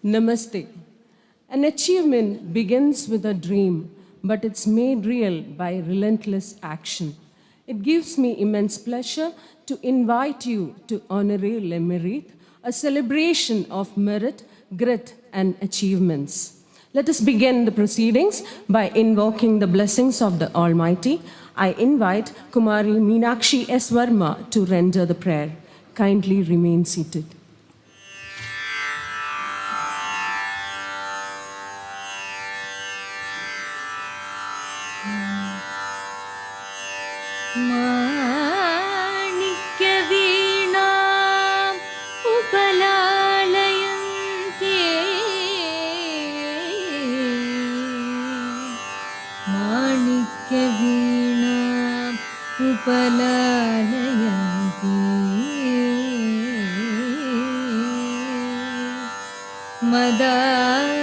Namaste. An achievement begins with a dream, but it's made real by relentless action. It gives me immense pleasure to invite you to Honoré le Merite, a celebration of merit, grit, and achievements. Let us begin the proceedings by invoking the blessings of the Almighty. I invite Kumari Meenakshi S. Verma to render the prayer. Kindly remain seated.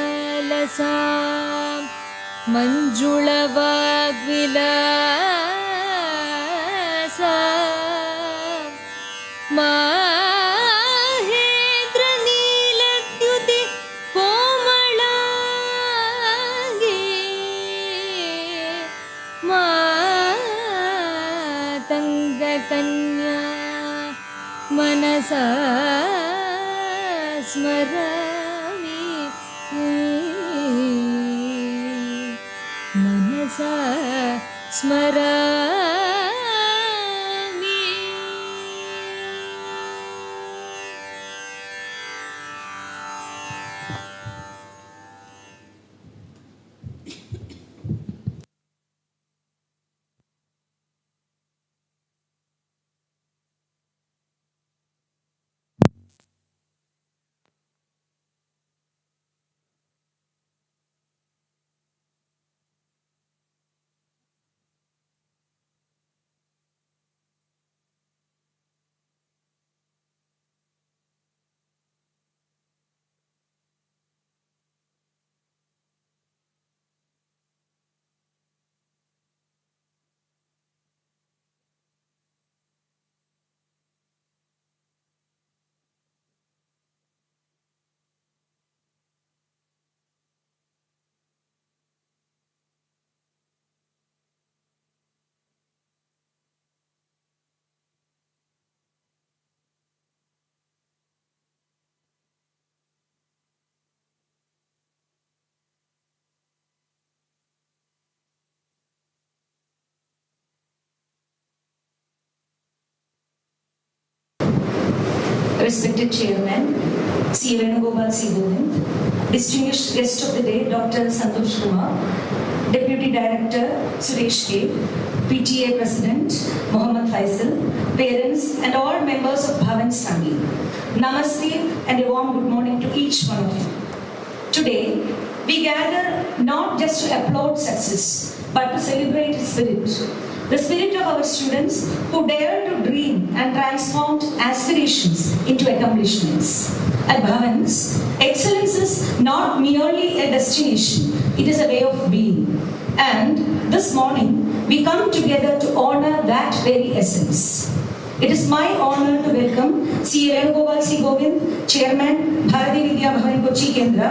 मदालसां मञ्जुळवाग्विलासां माहेन्द्रनीलद्युति कोमलाङ्गी मातङ्गकन्या मनसा स्मरामि मनसा स्मरामि. Respected Chairman, C. Venugopal C. Govind, distinguished guest of the day, Dr. Santosh Kumar, Deputy Director Suresh K, PTA President Mohammad Faisal, parents and all members of Bhavan's family. Namaste and a warm good morning to each one of you. Today, we gather not just to applaud success, but to celebrate its spirit. The spirit of our students who dare to dream and transformed aspirations into accomplishments. At Bhavans, excellence is not merely a destination, it is a way of being. And this morning, we come together to honor that very essence. It is my honor to welcome C. Venugopal C. Govind, Chairman, Bharati Vidya Bhavan Kochi Kendra,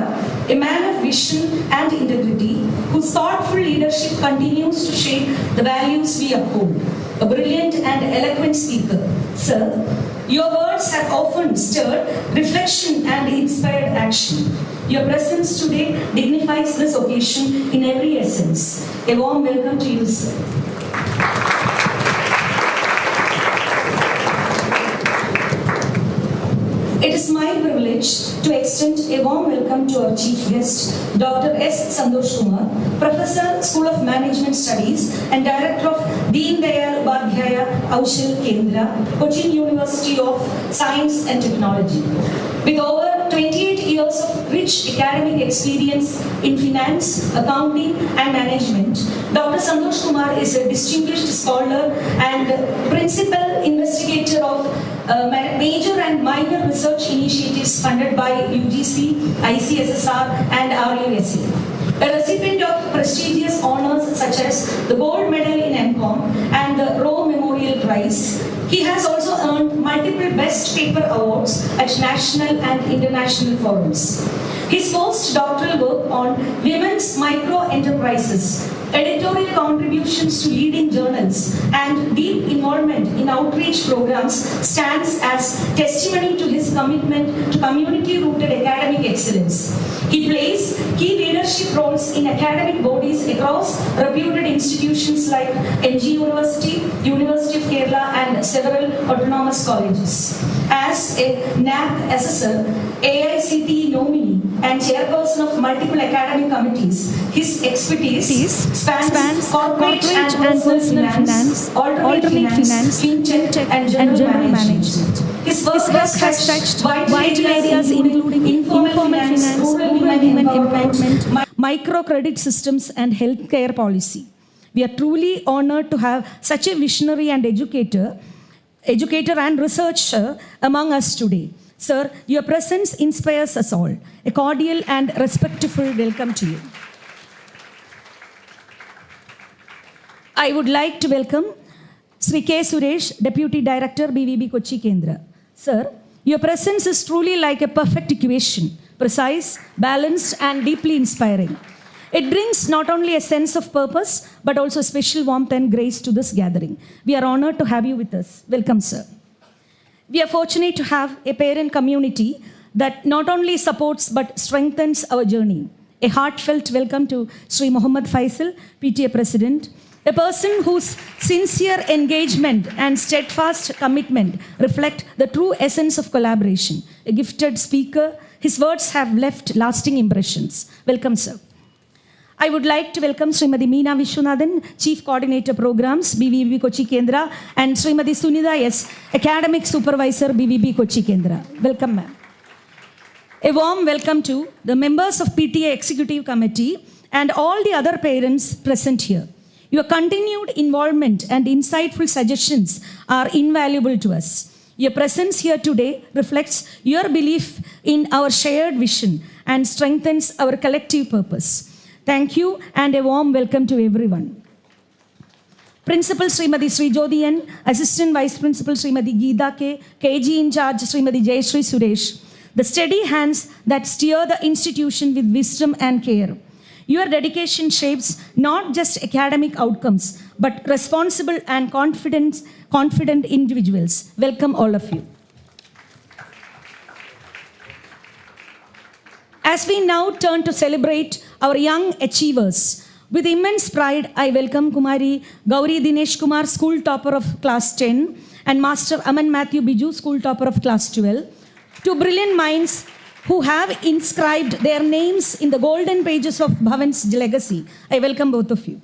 a man of vision and integrity whose thoughtful leadership continues to shape the values we uphold. A brilliant and eloquent speaker. Sir, your words have often stirred reflection and inspired action. Your presence today dignifies this occasion in every essence. A warm welcome to you, sir. It is my privilege to extend a warm welcome to our chief guest, Dr. S. Santosh Kumar, Professor, School of Management Studies and Director of Deen Dayal Upadhyaya Kaushal Kendra, Cochin University of Science and Technology. With over 28 years of rich academic experience in finance, accounting and management, Dr. Santosh Kumar is a distinguished scholar and principal investigator of major and minor research initiatives funded by UGC, ICSSR and RUSA. A recipient of prestigious honors such as the Gold Medal in MCOM and the Roe Memorial Memorial Prize. He has also earned multiple Best Paper Awards at national and international forums. His postdoctoral work on women's micro-enterprises, editorial contributions to leading journals, and deep involvement in outreach programs stands as testimony to his commitment to community-rooted academic excellence. He plays key leadership roles in academic bodies across reputed institutions like NG University, University of Kerala, and several autonomous colleges. As a NAC assessor, AICTE nominee, and chairperson of multiple academic committees, his expertise spans corporate and personal finance, alternate finance, fintech, and general management. His work has touched vital areas including informal finance, rural women empowerment, microcredit systems, and healthcare policy. We are truly honored to have such a visionary and educator and researcher among us today. Sir, your presence inspires us all. A cordial and respectful welcome to you. I would like to welcome Sri K. Suresh, Deputy Director, BVB Kochi Kendra. Sir, your presence is truly like a perfect equation, precise, balanced, and deeply inspiring. It brings not only a sense of purpose, but also special warmth and grace to this gathering. We are honored to have you with us. Welcome, sir. We are fortunate to have a parent community that not only supports but strengthens our journey. A heartfelt welcome to Sri Muhammad Faisal, PTA President, a person whose sincere engagement and steadfast commitment reflect the true essence of collaboration. A gifted speaker, his words have left lasting impressions. Welcome, sir. I would like to welcome Srimati Meena Vishwanathan, Chief Coordinator Programs, BVB Kochi Kendra, and Srimati Sunida S, Academic Supervisor, BVB Kochi Kendra. Welcome, ma'am. A warm welcome to the members of PTA Executive Committee and all the other parents present here. Your continued involvement and insightful suggestions are invaluable to us. Your presence here today reflects your belief in our shared vision and strengthens our collective purpose. Thank you and a warm welcome to everyone. Principal Srimati Srijodi N, Assistant Vice Principal Srimati Geeta K, KG in charge Srimati Jayashree Suresh, the steady hands that steer the institution with wisdom and care. Your dedication shapes not just academic outcomes, but responsible and confident individuals. Welcome all of you. As we now turn to celebrate our young achievers, with immense pride, I welcome Kumari Gauri Dinesh Kumar, School Topper of Class 10, and Master Aman Matthew Biju, School Topper of Class 12, two brilliant minds who have inscribed their names in the golden pages of Bhavan's legacy. I welcome both of you.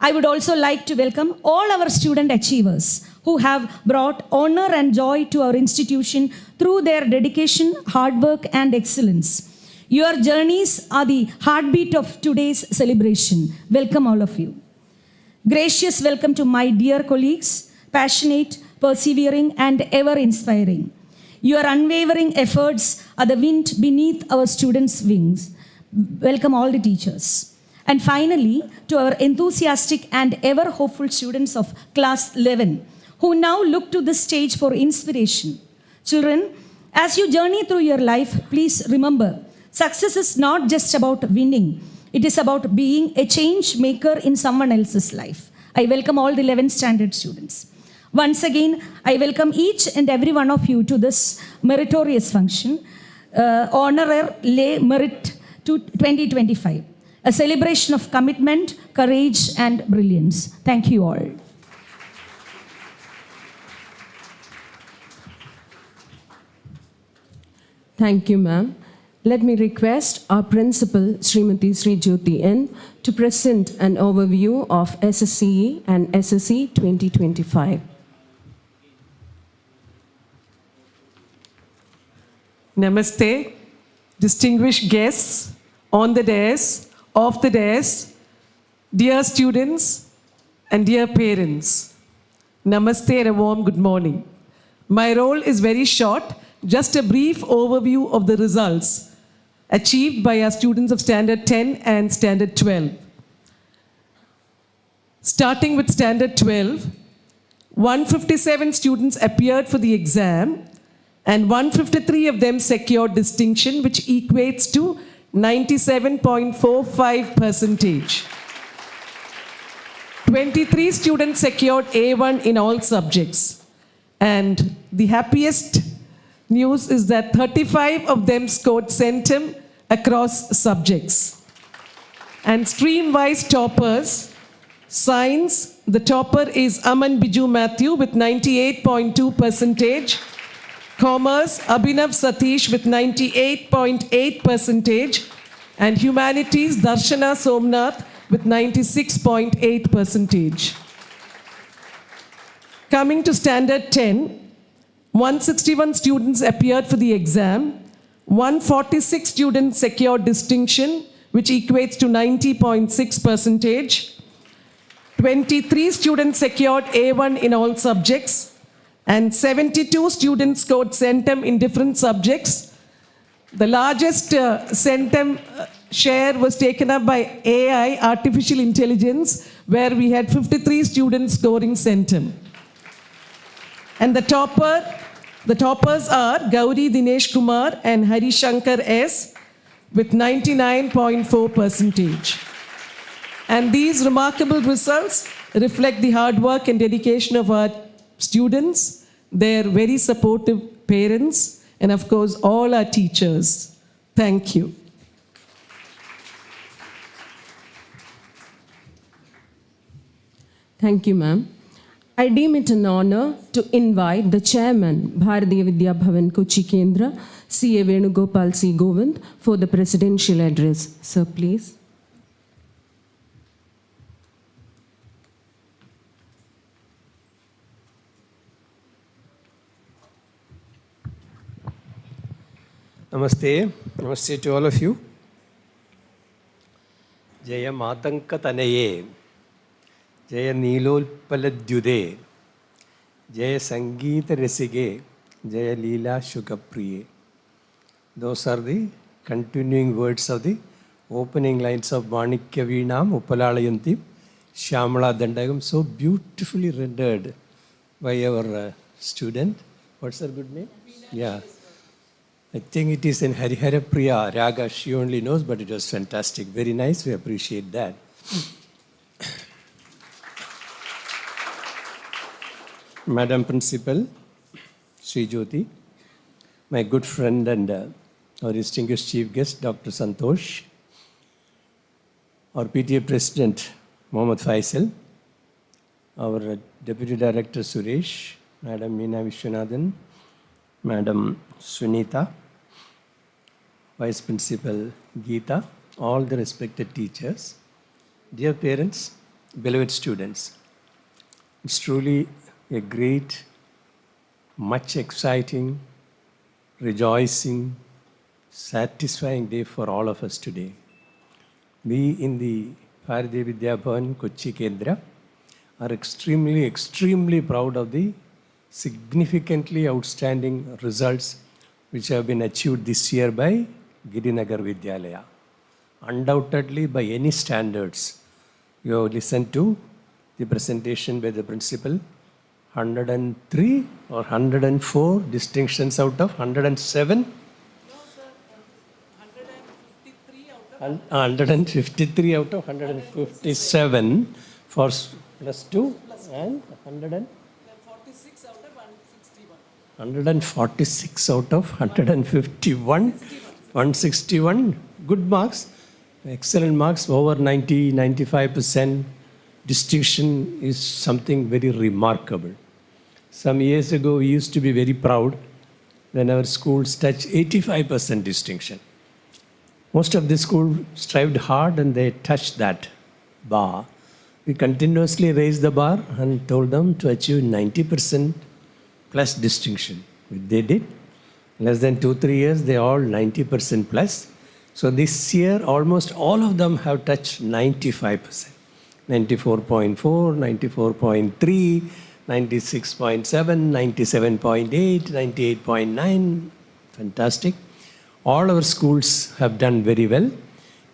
I would also like to welcome all our student achievers who have brought honor and joy to our institution through their dedication, hard work, and excellence. Your journeys are the heartbeat of today's celebration. Welcome all of you. Gracious welcome to my dear colleagues, passionate, persevering, and ever-inspiring. Your unwavering efforts are the wind beneath our students' wings. Welcome all the teachers. And finally, to our enthusiastic and ever-hopeful students of Class 11, who now look to this stage for inspiration. Children, as you journey through your life, please remember, success is not just about winning. It is about being a change maker in someone else's life. I welcome all the 11th standard students. Once again, I welcome each and every one of you to this meritorious function, Honorary Lay Merit 2025, a celebration of commitment, courage, and brilliance. Thank you all. Thank you, ma'am. Let me request our principal, Srimati Srijyoti N, to present an overview of SSCE and SSE 2025. Namaste, distinguished guests on the dais, off the dais, dear students and dear parents. Namaste and a warm good morning. My role is very short, just a brief overview of the results achieved by our students of Standard 10 and Standard 12. Starting with Standard 12, 157 students appeared for the exam, and 153 of them secured distinction, which equates to 97.45%. 23 students secured A1 in all subjects. And the happiest news is that 35 of them scored centum across subjects. And stream-wise toppers, science, the topper is Aman Biju Matthew with 98.2%. Commerce, Abhinav Satish with 98.8%. And humanities, Darshana Somnath with 96.8%. Coming to Standard 10, 161 students appeared for the exam. 146 students secured distinction, which equates to 90.6%. 23 students secured A1 in all subjects, and 72 students scored centum in different subjects. The largest centum share was taken up by AI, artificial intelligence, where we had 53 students scoring centum. And the toppers are Gauri Dinesh Kumar and Hari Shankar S with 99.4%. And these remarkable results reflect the hard work and dedication of our students, their very supportive parents, and of course, all our teachers. Thank you. Thank you, ma'am. I deem it an honor to invite the chairman, Bharatiya Vidya Bhavan Kochi Kendra, C.A. Venugopal C. Govind, for the presidential address. Sir, please. Namaste. Namaste to all of you. Jaya Matanka Tanaye. Jaya Nilolpaladyude. Jaya Sangeeta Resige. Jaya Leela Shukapriye. Those are the continuing words of the opening lines of Manikya Veenam Upalalayanti Shyamala Dandagam, so beautifully rendered by our student. What's her good name? Yeah. I think it is in Harihara Priya Raga. She only knows, but it was fantastic. Very nice. We appreciate that. Madam Principal, Sri Jyoti, my good friend and our distinguished chief guest, Dr. Santosh, our PTA President, Mohammad Faisal, our Deputy Director, Suresh, Madam Meena Vishwanathan, Madam Sunita, Vice Principal Geeta, all the respected teachers, dear parents, beloved students. It's truly a great, much exciting, rejoicing, satisfying day for all of us today. We in the Bharatiya Vidya Bhavan Kochi Kendra are extremely proud of the significantly outstanding results which have been achieved this year by Girinagar Vidyalaya. Undoubtedly, by any standards, you have listened to the presentation by the principal, 103 or 104 distinctions out of 107? No, sir, 153 out of 157 for plus 2 and 146 out of 161. 146 out of 151. 161. Good marks. Excellent marks. Over 90-95% distinction is something very remarkable. Some years ago, we used to be very proud when our schools touched 85% distinction. Most of the schools strived hard and they touched that bar. We continuously raised the bar and told them to achieve 90% plus distinction. They did. Less than 2-3 years, they all 90% plus. So this year, almost all of them have touched 95%. 94.4, 94.3, 96.7, 97.8, 98.9. Fantastic. All our schools have done very well.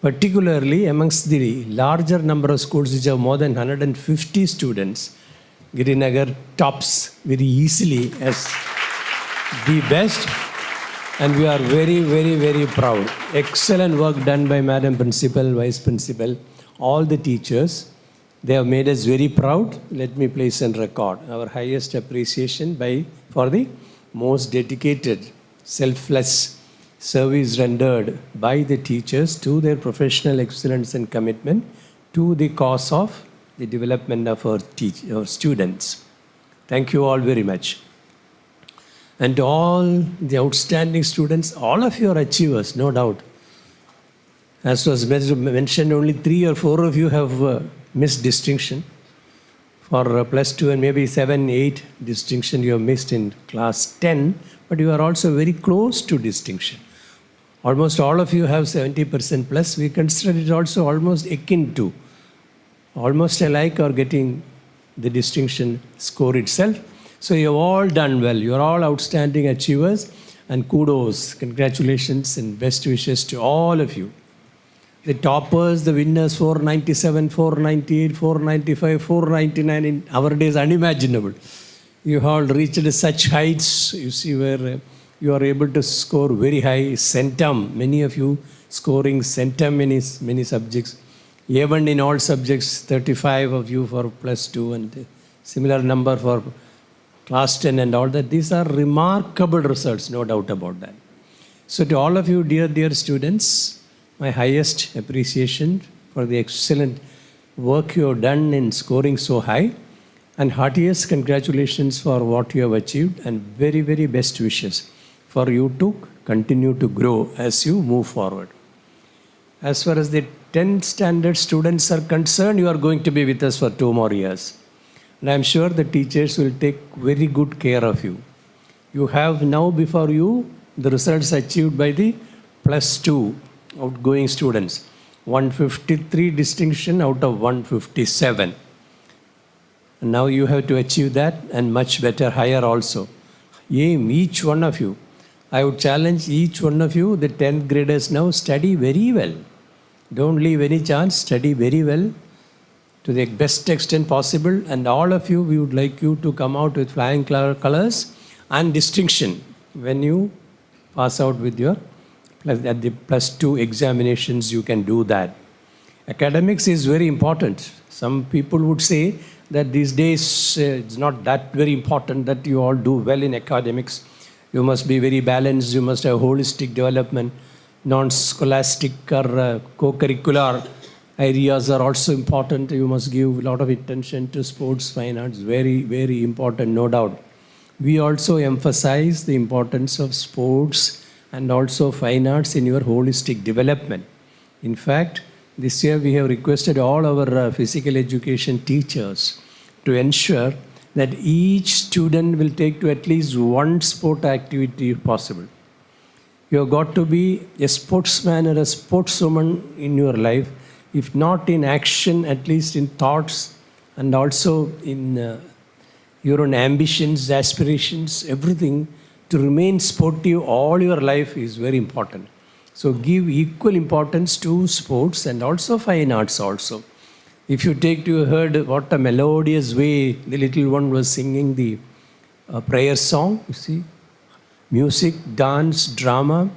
Particularly amongst the larger number of schools which have more than 150 students, Girinagar tops very easily as the best. And we are very, very, very proud. Excellent work done by Madam Principal, Vice Principal, all the teachers. They have made us very proud. Let me place on record our highest appreciation for the most dedicated, selfless service rendered by the teachers to their professional excellence and commitment to the cause of the development of our students. Thank you all very much. And to all the outstanding students, all of you are achievers, no doubt. As was mentioned, only 3 or 4 of you have missed distinction. For plus 2 and maybe 7, 8 distinction you have missed in class 10, but you are also very close to distinction. Almost all of you have 70% plus. We consider it also almost akin to, almost alike or getting the distinction score itself. So you have all done well. You are all outstanding achievers, and kudos, congratulations and best wishes to all of you. The toppers, the winners, 497, 498, 495, 499 in our days unimaginable. You have all reached such heights, you see, where you are able to score very high centum. Many of you scoring centum in many subjects. A1 in all subjects, 35 of you for plus 2 and similar number for class 10 and all that. These are remarkable results, no doubt about that. So to all of you, dear students, my highest appreciation for the excellent work you have done in scoring so high, and heartiest congratulations for what you have achieved, and very, very best wishes for you to continue to grow as you move forward. As far as the 10th standard students are concerned, you are going to be with us for 2 more years. And I am sure the teachers will take very good care of you. You have now before you the results achieved by the plus 2 outgoing students. 153 distinction out of 157. And now you have to achieve that and much better, higher also. Aim, each one of you. I would challenge each one of you, the 10th graders now, study very well. Don't leave any chance, study very well to the best extent possible, and all of you, we would like you to come out with flying colors and distinction when you pass out with your, at the plus 2 examinations, you can do that. Academics is very important. Some people would say that these days it's not that very important that you all do well in academics. You must be very balanced, you must have holistic development, non-scholastic or co-curricular areas are also important. You must give a lot of attention to sports, fine arts, very, very important, no doubt. We also emphasize the importance of sports and also fine arts in your holistic development. In fact, this year we have requested all our physical education teachers to ensure that each student will take to at least one sport activity if possible. You have got to be a sportsman or a sportswoman in your life, if not in action, at least in thoughts and also in your own ambitions, aspirations, everything. To remain sportive all your life is very important. So give equal importance to sports and also fine arts also. If you heard what a melodious way the little one was singing the prayer song, you see, music, dance, drama,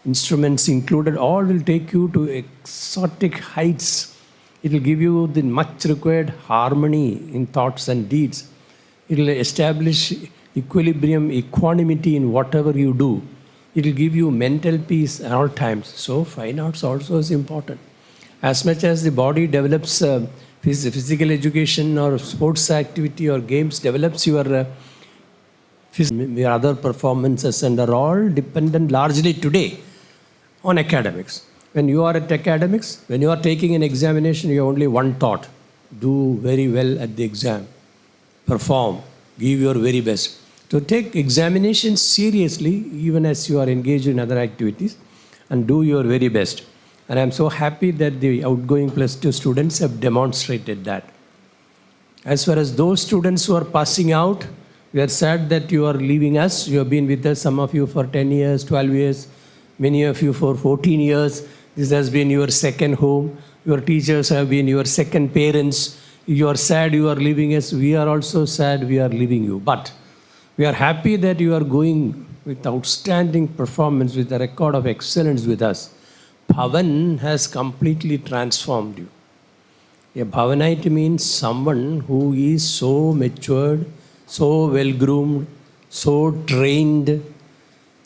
instruments included, all will take you to exotic heights. It will give you the much required harmony in thoughts and deeds. It will establish equilibrium, equanimity in whatever you do. It will give you mental peace at all times. So fine arts also is important. As much as the body develops physical education or sports activity or games develops your other performances, and are all dependent largely today on academics. When you are at academics, when you are taking an examination, you have only one thought: do very well at the exam, perform, give your very best. So take examinations seriously, even as you are engaged in other activities, and do your very best. And I'm so happy that the outgoing plus 2 students have demonstrated that. As far as those students who are passing out, we are sad that you are leaving us. You have been with us, some of you for 10 years, 12 years, many of you for 14 years. This has been your second home. Your teachers have been your second parents. You are sad, you are leaving us. We are also sad, we are leaving you. But we are happy that you are going with outstanding performance, with a record of excellence with us. Bhavan has completely transformed you. A Bhavanite means someone who is so matured, so well groomed, so trained,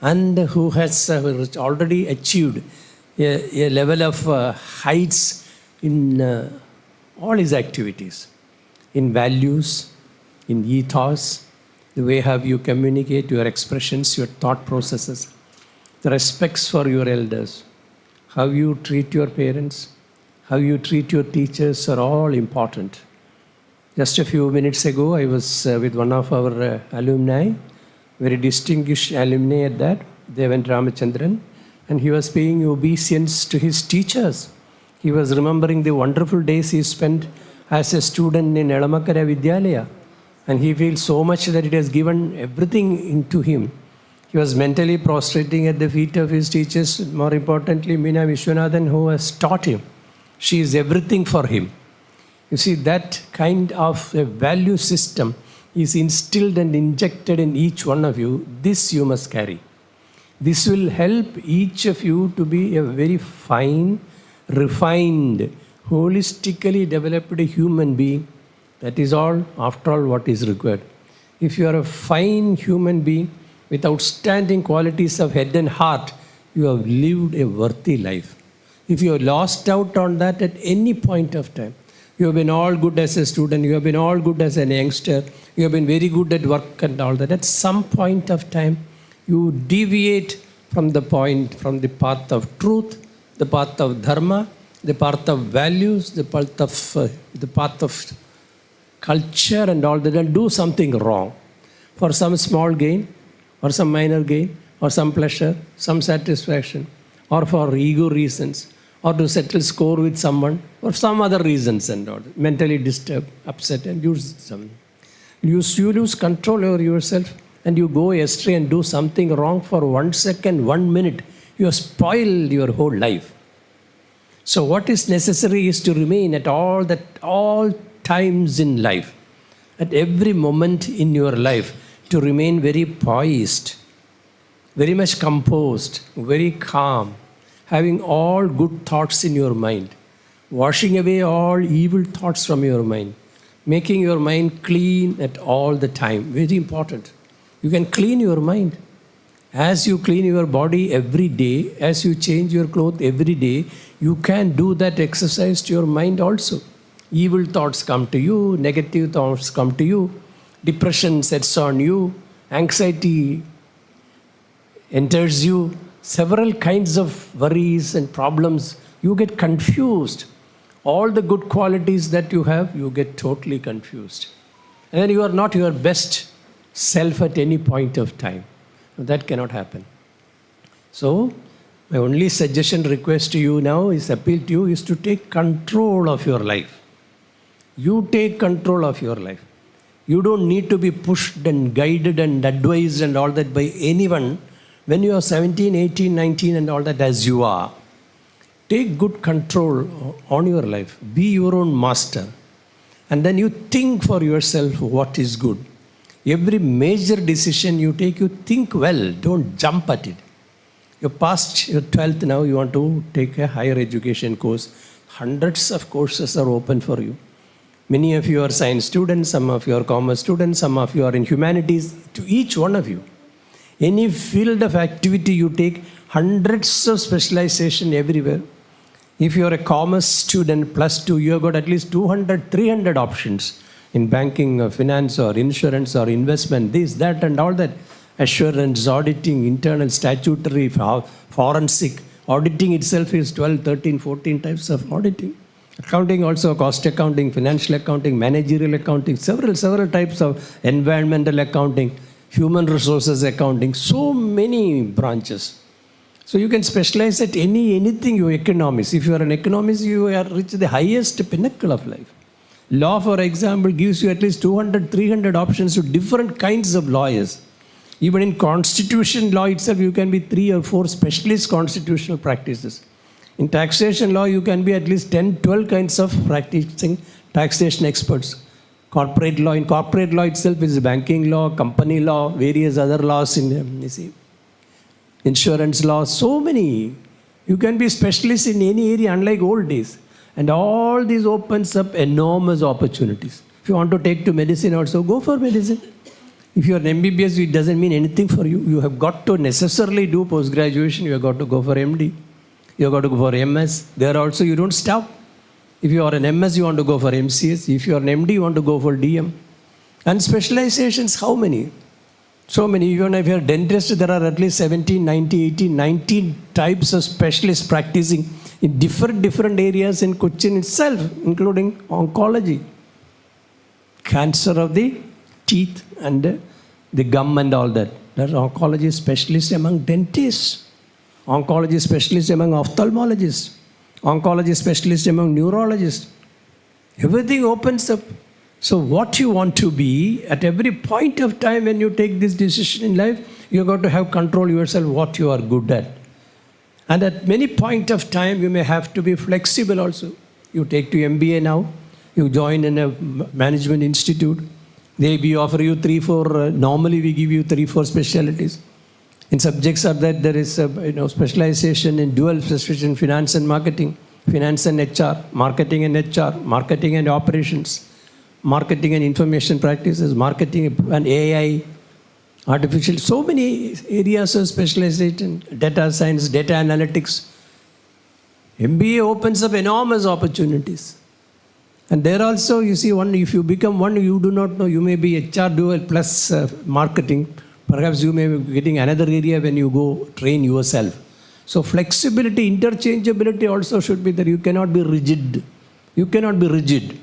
and who has already achieved a level of heights in all his activities, in values, in ethos, the way how you communicate, your expressions, your thought processes, the respects for your elders, how you treat your parents, how you treat your teachers are all important. Just a few minutes ago, I was with one of our alumni, very distinguished alumni at that, Devan Ramachandran, and he was paying obeisance to his teachers. He was remembering the wonderful days he spent as a student in Elamakara Vidyalaya, and he feels so much that it has given everything into him. He was mentally prostrating at the feet of his teachers, more importantly, Meena Vishwanathan, who has taught him. She is everything for him. You see, that kind of a value system is instilled and injected in each one of you. This you must carry. This will help each of you to be a very fine, refined, holistically developed human being. That is all, after all, what is required. If you are a fine human being with outstanding qualities of head and heart, you have lived a worthy life. If you have lost out on that at any point of time, you have been all good as a student, you have been all good as a youngster, you have been very good at work and all that. At some point of time, you deviate from the path of truth, the path of dharma, the path of values, the path of culture and all that, and do something wrong for some small gain or some minor gain or some pleasure, some satisfaction, or for ego reasons, or to settle score with someone, or some other reasons and all, mentally disturbed, upset, and you lose control over yourself, and you go astray and do something wrong for 1 second, 1 minute. You have spoiled your whole life. So what is necessary is to remain at all times in life, at every moment in your life, to remain very poised, very much composed, very calm, having all good thoughts in your mind, washing away all evil thoughts from your mind, making your mind clean at all the time. Very important. You can clean your mind. As you clean your body every day, as you change your clothes every day, you can do that exercise to your mind also. Evil thoughts come to you, negative thoughts come to you, depression sets on you, anxiety enters you, several kinds of worries and problems. You get confused. All the good qualities that you have, you get totally confused. And then you are not your best self at any point of time. That cannot happen. So, my only suggestion, request to you now is, appeal to you, is to take control of your life. You take control of your life. You don't need to be pushed and guided and advised and all that by anyone when you are 17, 18, 19 and all that, as you are. Take good control on your life. Be your own master. And then you think for yourself what is good. Every major decision you take, you think well. Don't jump at it. You're past your 12th now, you want to take a higher education course. Hundreds of courses are open for you. Many of you are science students, some of you are commerce students, some of you are in humanities. To each one of you, any field of activity you take, hundreds of specialization everywhere. If you are a commerce student, +2, you have got at least 200, 300 options in banking or finance or insurance or investment, this, that and all that. Assurance, auditing, internal, statutory, forensic. Auditing itself is 12, 13, 14 types of auditing. Accounting also, cost accounting, financial accounting, managerial accounting, several types of environmental accounting, human resources accounting, so many branches. So you can specialize at anything you economics. If you are an economist, you are reached the highest pinnacle of life. Law, for example, gives you at least 200, 300 options to different kinds of lawyers. Even in constitution law itself, you can be 3 or 4 specialist constitutional practices. In taxation law, you can be at least 10, 12 kinds of practicing taxation experts, corporate law. In corporate law itself is banking law, company law, various other laws in you see, insurance law, so many. You can be specialist in any area, unlike old days. And all this opens up enormous opportunities. If you want to take to medicine also, go for medicine. If you are an MBBS, it doesn't mean anything for you. You have got to necessarily do post-graduation. You have got to go for MD. You have got to go for MS. There also you don't stop. If you are an MS, you want to go for MCS. If you are an MD, you want to go for DM. And specializations, how many? So many. Even if you are a dentist, there are at least 17, 19 types of specialists practicing in different areas in Cochin itself, including oncology, cancer of the teeth and the gum and all that. There are oncology specialists among dentists, oncology specialists among ophthalmologists, oncology specialists among neurologists. Everything opens up. So what you want to be, at every point of time when you take this decision in life, you've got to have control yourself what you are good at. And at many point of time, you may have to be flexible also. You take to MBA now, you join in a management institute. We offer you 3-4, normally we give you 3-4 specialties. In subjects are that there is specialization in dual specialization, finance and marketing, finance and HR, marketing and operations, marketing and information practices, marketing and AI, artificial, so many areas of specialization, data science, data analytics. MBA opens up enormous opportunities. And there also, you see, if you become one, you do not know, you may be HR dual plus marketing. Perhaps you may be getting another area when you go train yourself. So flexibility, interchangeability also should be there. You cannot be rigid. You cannot be rigid.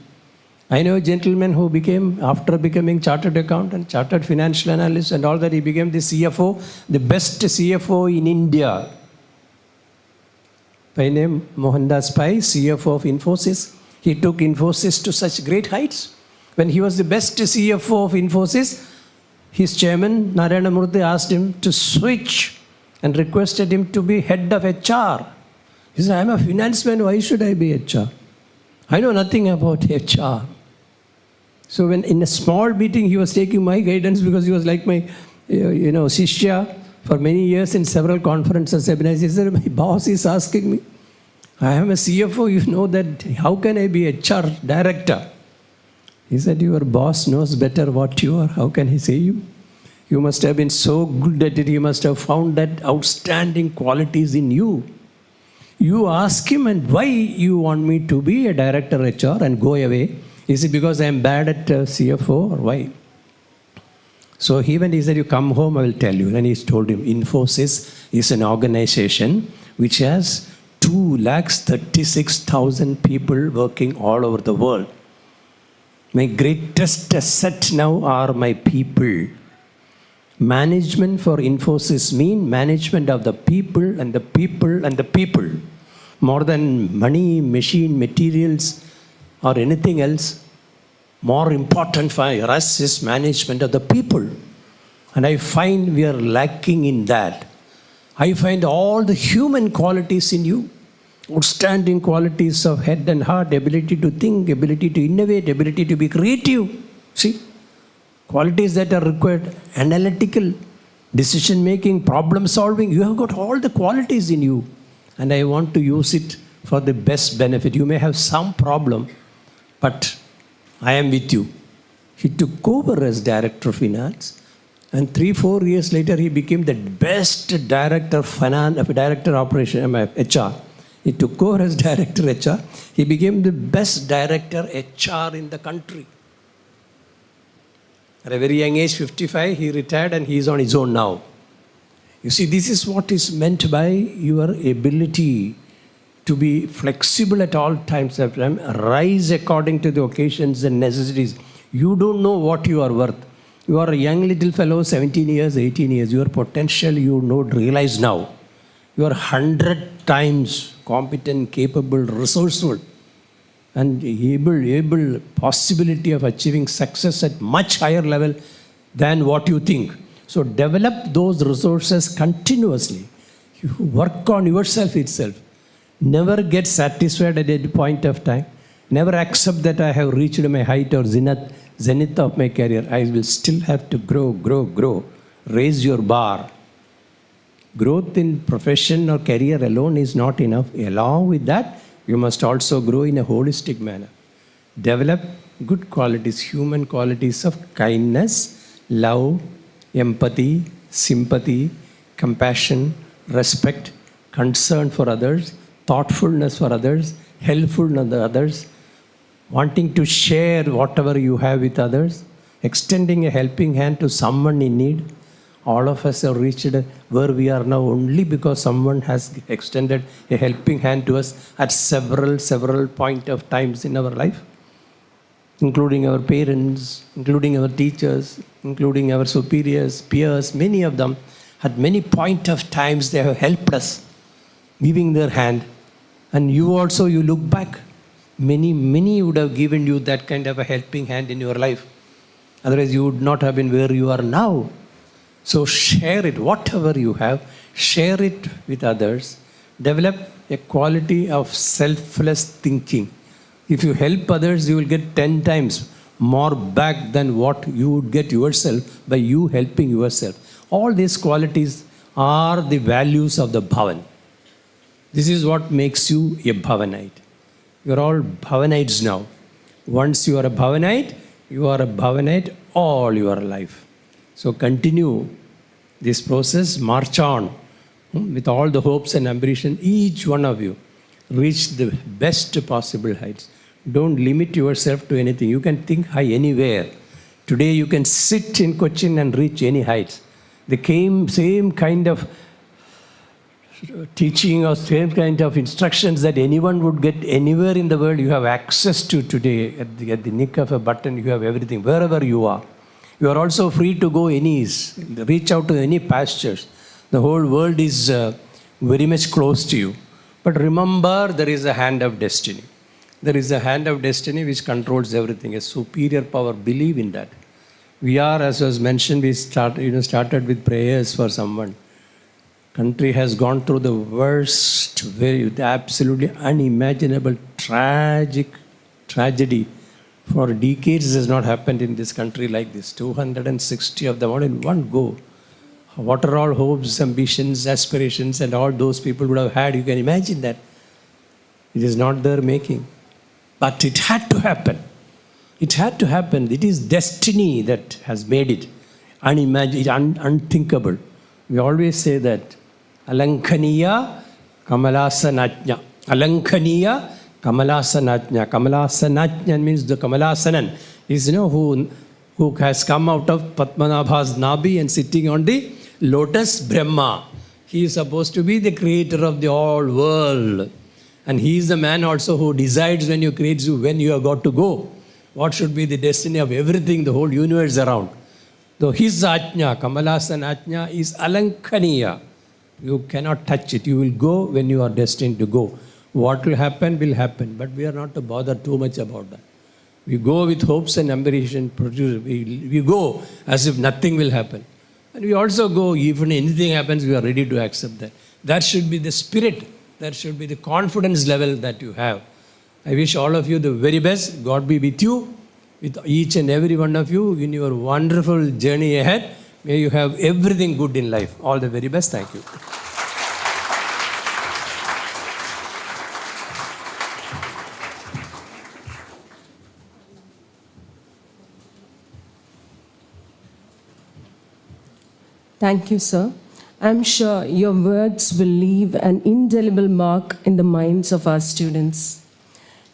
I know a gentleman who became, after becoming chartered accountant, chartered financial analyst and all that, he became the CFO, the best CFO in India. By name Mohandas Pai, CFO of Infosys. He took Infosys to such great heights. When he was the best CFO of Infosys, his chairman, Narayana Murthy, asked him to switch and requested him to be head of HR. He said, I'm a finance man, why should I be HR? I know nothing about HR. So when in a small meeting, he was taking my guidance because he was like my, Shishya for many years in several conferences, seminars. He said, my boss is asking me, I am a CFO, you know that, how can I be HR director? He said, your boss knows better what you are. How can he say you? You must have been so good at it. You must have found that outstanding qualities in you. You ask him, and why you want me to be a director HR and go away? Is it because I am bad at CFO or why? So when he said, you come home, I will tell you. And he told him, Infosys is an organization which has 236,000 people working all over the world. My greatest asset now are my people. Management for Infosys means management of the people and the people and the people. More than money, machine, materials, or anything else, more important for us is management of the people. And I find we are lacking in that. I find all the human qualities in you, outstanding qualities of head and heart, ability to think, ability to innovate, ability to be creative. See, qualities that are required, analytical, decision making, problem solving. You have got all the qualities in you. And I want to use it for the best benefit. You may have some problem, but I am with you. He took over as director of finance. And 3-4 years later, he became the best director of finance, director of operation, HR. He took over as director HR. He became the best director HR in the country. At a very young age, 55, he retired and he is on his own now. You see, this is what is meant by your ability to be flexible at all times, rise according to the occasions and necessities. You don't know what you are worth. You are a young little fellow, 17 years, 18 years. Your potential you realize now. You are 100 times competent, capable, resourceful, and able possibility of achieving success at much higher level than what you think. So develop those resources continuously. You work on yourself itself. Never get satisfied at any point of time. Never accept that I have reached my height or zenith of my career. I will still have to grow. Raise your bar. Growth in profession or career alone is not enough. Along with that, you must also grow in a holistic manner. Develop good qualities, human qualities of kindness, love, empathy, sympathy, compassion, respect, concern for others, thoughtfulness for others, helpfulness to others, wanting to share whatever you have with others, extending a helping hand to someone in need. All of us have reached where we are now only because someone has extended a helping hand to us at several point of times in our life, including our parents, including our teachers, including our superiors, peers. Many of them at many point of times they have helped us, giving their hand. And you also, you look back, many would have given you that kind of a helping hand in your life. Otherwise you would not have been where you are now. So share it, whatever you have, share it with others. Develop a quality of selfless thinking. If you help others, you will get 10 times more back than what you would get yourself by you helping yourself. All these qualities are the values of the Bhavan. This is what makes you a Bhavanite. You are all Bhavanites now. Once you are a Bhavanite, you are a Bhavanite all your life. So continue this process, march on with all the hopes and ambition. Each one of you reach the best possible heights. Don't limit yourself to anything. You can think high anywhere. Today you can sit in Cochin and reach any heights. The same kind of teaching or same kind of instructions that anyone would get anywhere in the world, you have access to today. At the nick of a button, you have everything, wherever you are. You are also free to go reach out to any pastures. The whole world is very much close to you. But remember, there is a hand of destiny. There is a hand of destiny which controls everything, a superior power. Believe in that. We are, as was mentioned, we started with prayers for someone. Country has gone through the worst, the absolutely unimaginable, tragic tragedy. For decades, it has not happened in this country like this. 260 of them all in one go. What are all hopes, ambitions, aspirations, and all those people would have had? You can imagine that. It is not their making. But it had to happen. It had to happen. It is destiny that has made it unthinkable. We always say that. Alankaniya Kamalasanajna. Alankaniya Kamalasanajna. Kamalasanajna means the Kamalasanan is, who has come out of Padmanabha's Nabi and sitting on the lotus Brahma. He is supposed to be the creator of the whole world. And he is the man also who decides when you create you, when you have got to go. What should be the destiny of everything, the whole universe around. Though his Ajna, Kamalasan Ajna, is Alankaniya. You cannot touch it. You will go when you are destined to go. What will happen, but we are not to bother too much about that. We go with hopes and ambition. We go as if nothing will happen. And we also go, even anything happens, we are ready to accept that. That should be the spirit. That should be the confidence level that you have. I wish all of you the very best. God be with you, with each and every one of you in your wonderful journey ahead. May you have everything good in life. All the very best. Thank you. Thank you, sir. I'm sure your words will leave an indelible mark in the minds of our students.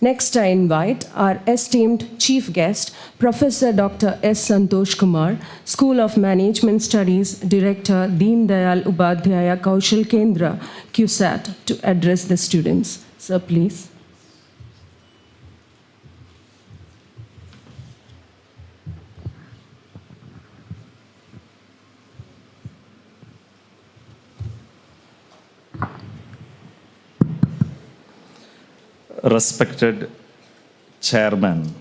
Next, I invite our esteemed chief guest, Professor Dr. S. Santosh Kumar, School of Management Studies, Director, Deen Dayal Upadhyaya Kaushal Kendra, CUSAT, to address the students. Sir, please. Respected Chairman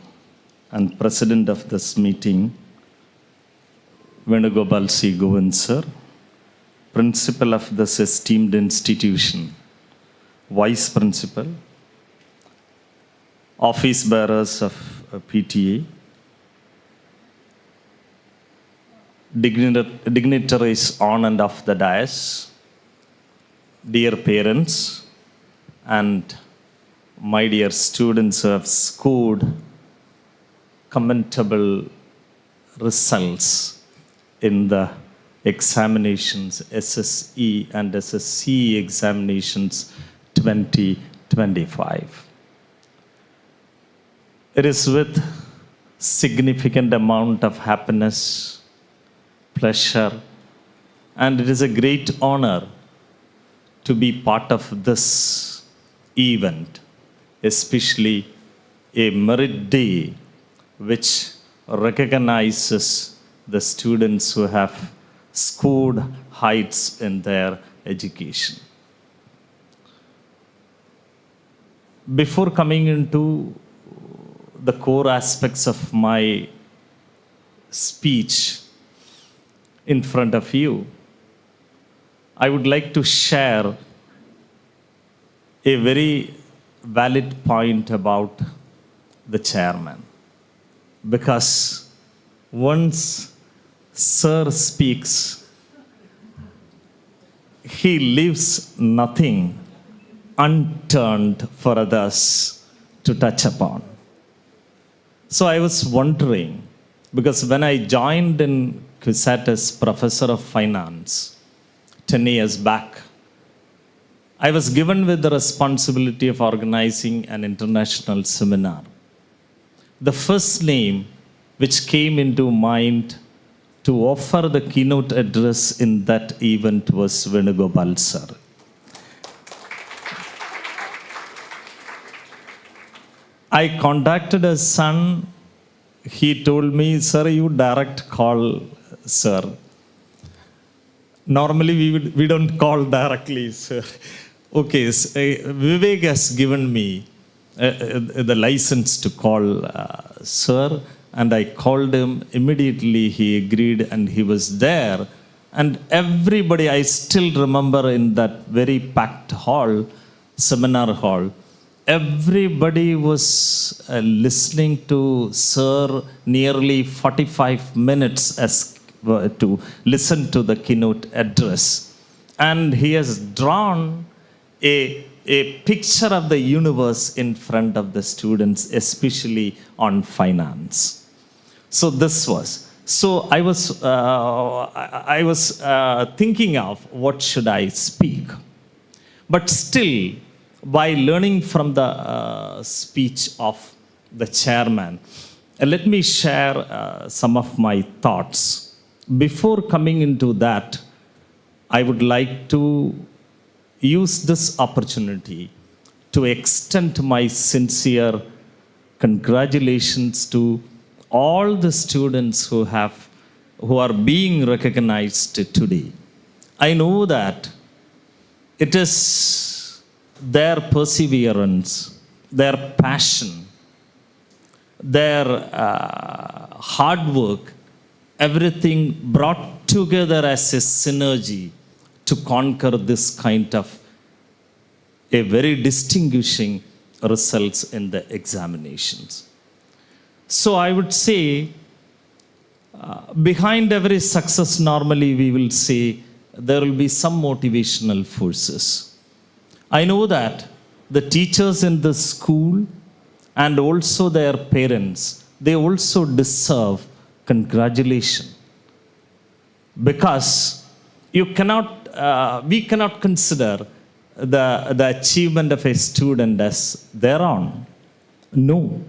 and President of this meeting, Venugopal C. Govind sir, Principal of this esteemed institution, Vice Principal, office bearers of PTA, dignitaries on and off the dais, dear parents, and my dear students who have scored commendable results in the examinations, SSE and SSCE examinations 2025. It is with significant amount of happiness, pleasure, and it is a great honor to be part of this event, especially a merit day which recognizes the students who have scored heights in their education. Before coming into the core aspects of my speech in front of you, I would like to share a very valid point about the chairman. Because once Sir speaks, he leaves nothing unturned for others to touch upon. So I was wondering, because when I joined in CUSAT as Professor of Finance 10 years back, I was given with the responsibility of organizing an international seminar. The first name which came into mind to offer the keynote address in that event was Venugopal sir. I contacted his son. He told me, sir, you direct call, sir. Normally we don't call directly, sir. Okay, Vivek has given me the license to call sir, and I called him. Immediately he agreed and he was there. And everybody, I still remember in that very packed hall, seminar hall, everybody was listening to sir nearly 45 minutes as to listen to the keynote address. And he has drawn a picture of the universe in front of the students, especially on finance. So this was. So I was thinking of what should I speak. But still, by learning from the speech of the chairman, let me share some of my thoughts. Before coming into that, I would like to use this opportunity to extend my sincere congratulations to all the students who are being recognized today. I know that it is their perseverance, their passion, their hard work, everything brought together as a synergy to conquer this kind of a very distinguishing results in the examinations. So I would say, behind every success, normally we will say there will be some motivational forces. I know that the teachers in the school and also their parents, they also deserve congratulation. Because we cannot consider the achievement of a student as their own. No.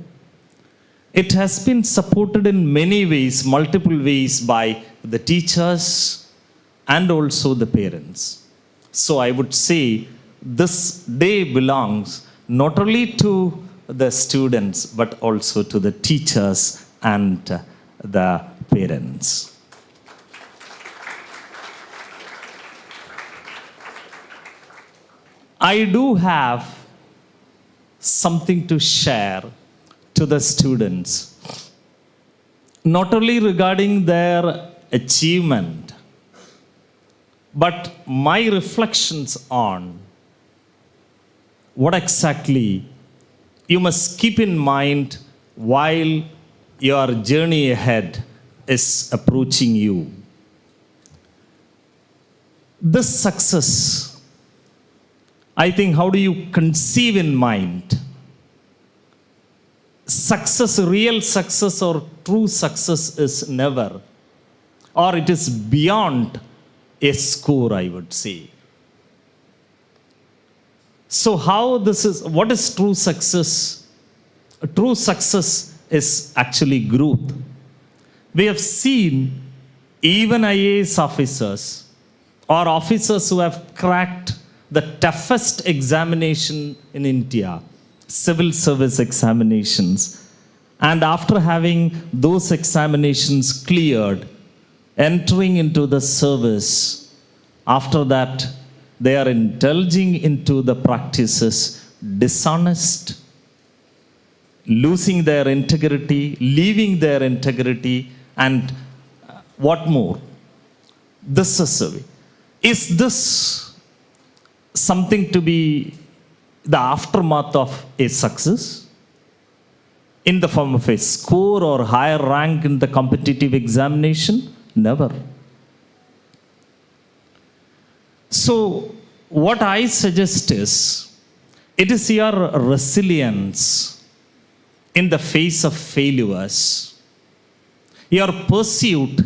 It has been supported in many ways, multiple ways by the teachers and also the parents. So I would say this day belongs not only to the students but also to the teachers and the parents. I do have something to share to the students, not only regarding their achievement, but my reflections on what exactly you must keep in mind while your journey ahead is approaching you. This success, I think, how do you conceive in mind? Success, real success or true success is never, or it is beyond a score, I would say. So how this is, what is true success? True success is actually growth. We have seen even IAS officers or officers who have cracked the toughest examination in India, civil service examinations, and after having those examinations cleared, entering into the service, after that they are indulging into the practices dishonest, losing their integrity, leaving their integrity, and what more? This is a way. Is this something to be the aftermath of a success in the form of a score or higher rank in the competitive examination? Never. So, what I suggest is, it is your resilience in the face of failures, your pursuit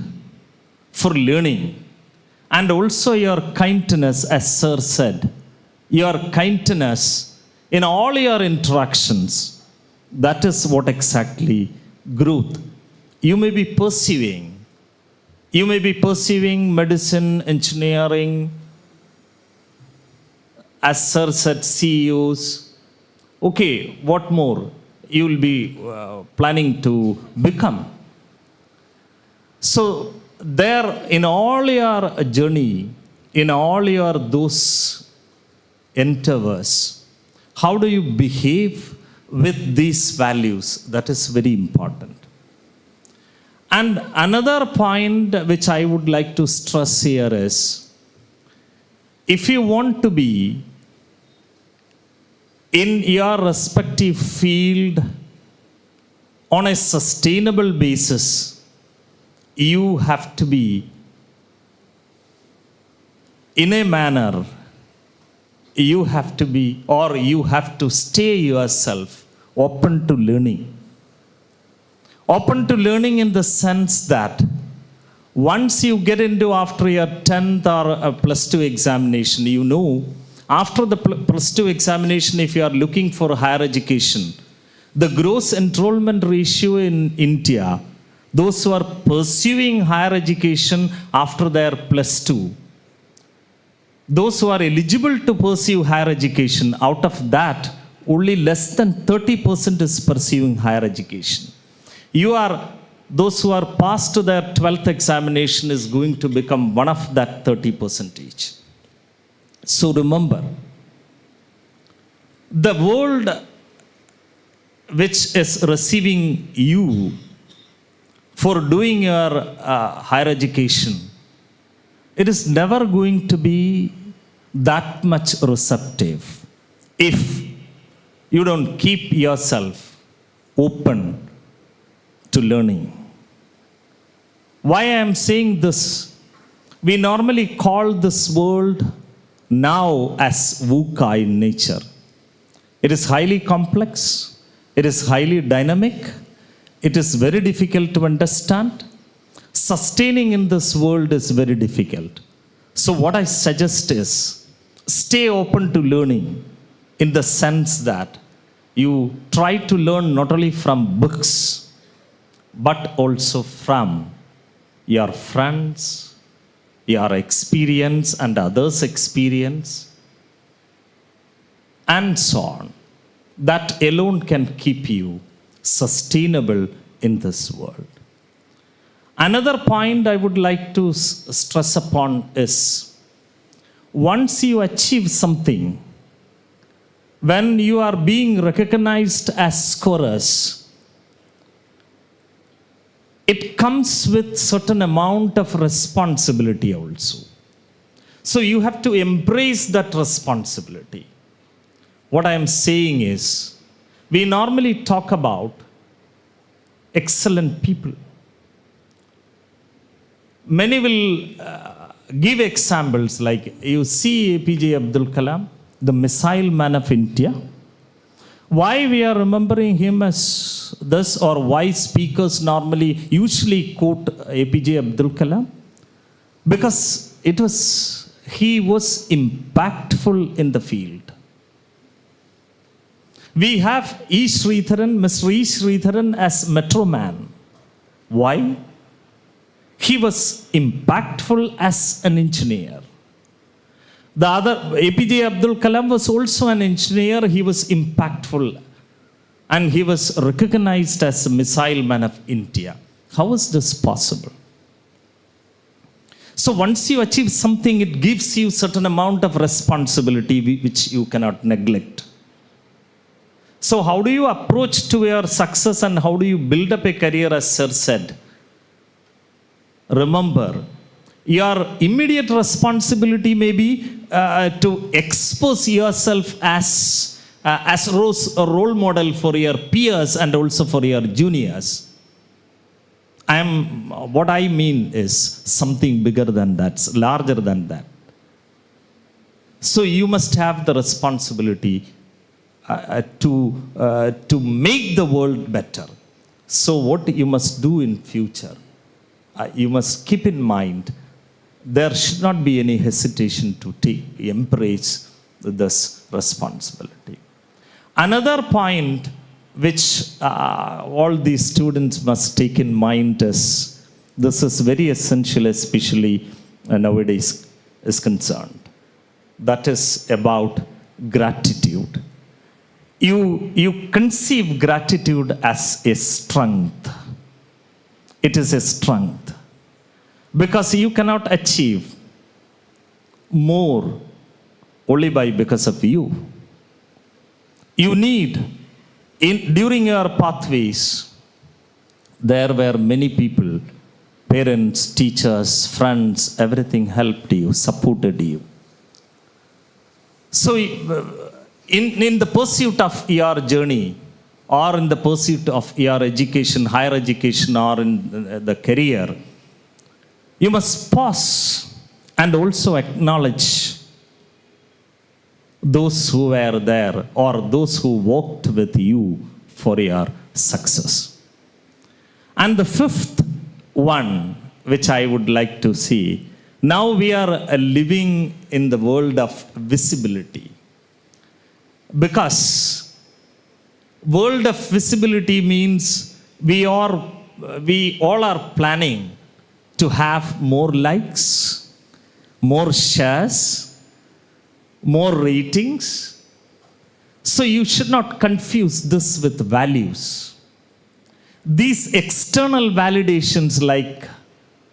for learning, and also your kindness, as Sir said, your kindness in all your interactions. That is what exactly growth. You may be pursuing medicine, engineering, as Sir said, CEOs. Okay, what more you will be planning to become? So there, in all your journey, in all your those endeavors, how do you behave with these values? That is very important. And another point which I would like to stress here is, if you want to be in your respective field on a sustainable basis, you have to be in a manner, you have to be, or you have to stay yourself open to learning. Open to learning in the sense that once you get into after your 10th or a plus 2 examination, you know, after the plus 2 examination, if you are looking for higher education, the gross enrollment ratio in India, those who are pursuing higher education after their plus 2, those who are eligible to pursue higher education, out of that, only less than 30% is pursuing higher education. Those who are past to their 12th examination is going to become one of that 30%. So remember, the world which is receiving you for doing your higher education, it is never going to be that much receptive if you don't keep yourself open to learning. Why I am saying this? We normally call this world now as VUCA in nature. It is highly complex, it is highly dynamic, it is very difficult to understand. Sustaining in this world is very difficult. So what I suggest is, stay open to learning in the sense that you try to learn not only from books, but also from your friends, your experience and others' experience, and so on. That alone can keep you sustainable in this world. Another point I would like to stress upon is, once you achieve something, when you are being recognized as scorers, it comes with certain amount of responsibility also. So you have to embrace that responsibility. What I am saying is, we normally talk about excellent people. Many will give examples like you see APJ Abdul Kalam, the missile man of India. Why we are remembering him as this, or why speakers normally usually quote APJ Abdul Kalam? Because he was impactful in the field. We have E. Sridharan, Mr. E. Sridharan as Metro Man. Why? He was impactful as an engineer. The other, APJ Abdul Kalam was also an engineer. He was impactful and he was recognized as a missile man of India. How is this possible? So once you achieve something, it gives you certain amount of responsibility which you cannot neglect. So how do you approach to your success and how do you build up a career, as Sir said? Remember, your immediate responsibility may be to expose yourself as a role model for your peers and also for your juniors. What I mean is something bigger than that, larger than that. So you must have the responsibility to make the world better. So what you must do in future, you must keep in mind, there should not be any hesitation to embrace this responsibility. Another point which all these students must take in mind is, this is very essential, especially nowadays is concerned. That is about gratitude. You conceive gratitude as a strength. It is a strength. Because you cannot achieve more only because of you. You need, during your pathways, there were many people, parents, teachers, friends, everything helped you, supported you. So in the pursuit of your journey, or in the pursuit of your education, higher education, or in the career, you must pause and also acknowledge those who were there or those who walked with you for your success. And the fifth one, which I would like to see, now we are living in the world of visibility. Because world of visibility means we all are planning to have more likes, more shares, more ratings. So you should not confuse this with values. These external validations like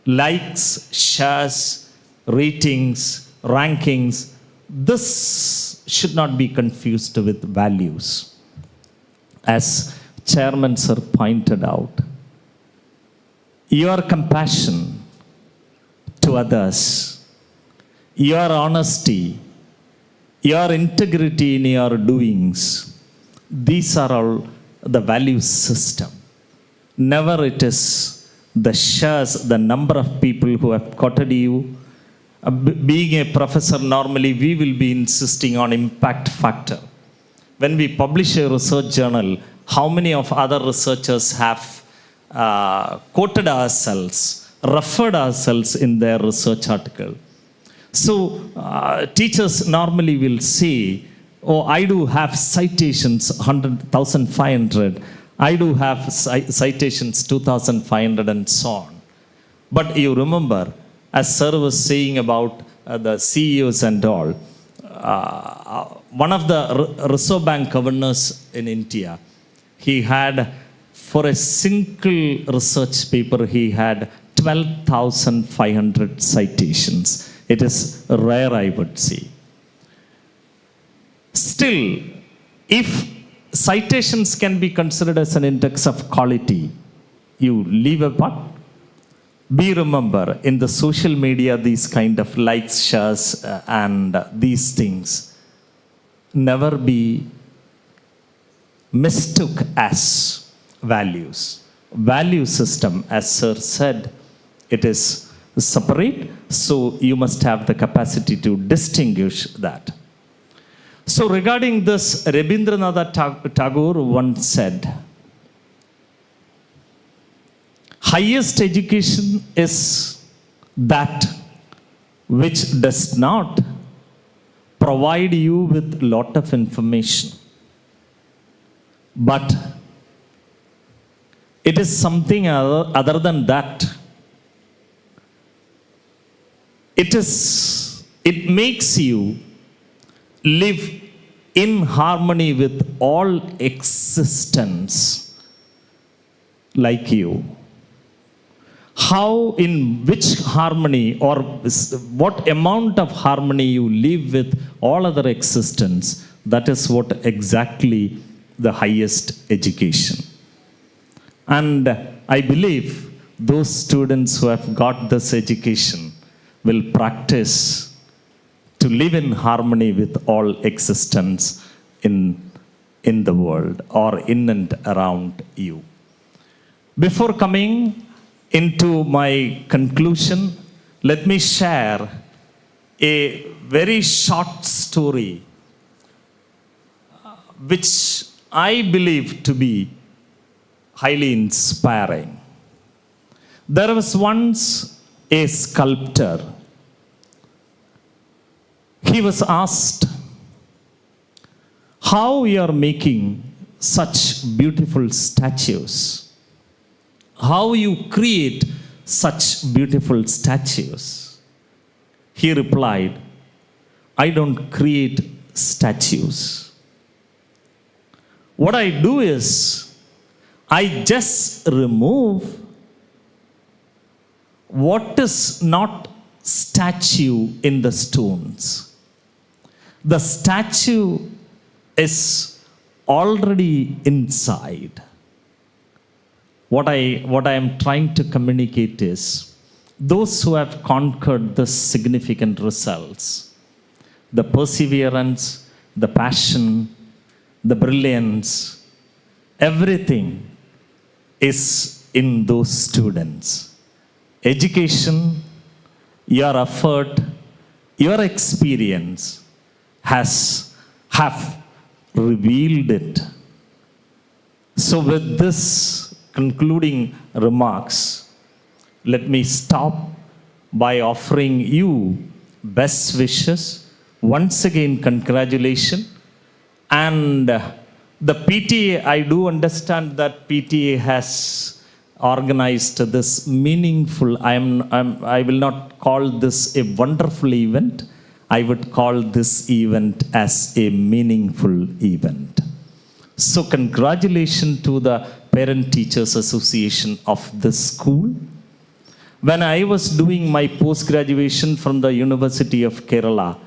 likes, shares, ratings, rankings, this should not be confused with values. As Chairman Sir pointed out, your compassion to others, your honesty, your integrity in your doings, these are all the value system. Never it is the shares, the number of people who have quoted you. Being a professor, normally we will be insisting on impact factor. When we publish a research journal, how many of other researchers have quoted ourselves, referred ourselds in their research article? So teachers normally will say, oh, I do have citations 1,500, I do have citations 2,500 and so on. But you remember, as Sir was saying about the CEOs and all, one of the Reserve Bank governors in India, he had, for a single research paper, he had 12,500 citations. It is rare, I would say. Still, if citations can be considered as an index of quality, you leave apart. Be remember, in the social media, these kind of likes, shares, and these things, never be mistook as values. Value system, as Sir said, it is separate, so you must have the capacity to distinguish that. So regarding this, Rabindranath Tagore once said, highest education is that which does not provide you with lot of information, but it is something other than that. It makes you live in harmony with all existence like you. How, in which harmony, or what amount of harmony you live with all other existence, that is what exactly the highest education. And I believe those students who have got this education will practice to live in harmony with all existence in the world or in and around you. Before coming into my conclusion, let me share a very short story which I believe to be highly inspiring. There was once a sculptor. He was asked, how you are making such beautiful statues? How you create such beautiful statues? He replied, I don't create statues. What I do is, I just remove what is not statue in the stones. The statue is already inside. What I am trying to communicate is, those who have conquered the significant results, the perseverance, the passion, the brilliance, everything is in those students. Education, your effort, your experience have revealed it. So with this concluding remarks, let me stop by offering you best wishes. Once again, congratulations. And the PTA, I do understand that PTA has organized this meaningful, I will not call this a wonderful event. I would call this event as a meaningful event. So congratulations to the Parent Teachers Association of this school. When I was doing my post-graduation from the University of Kerala,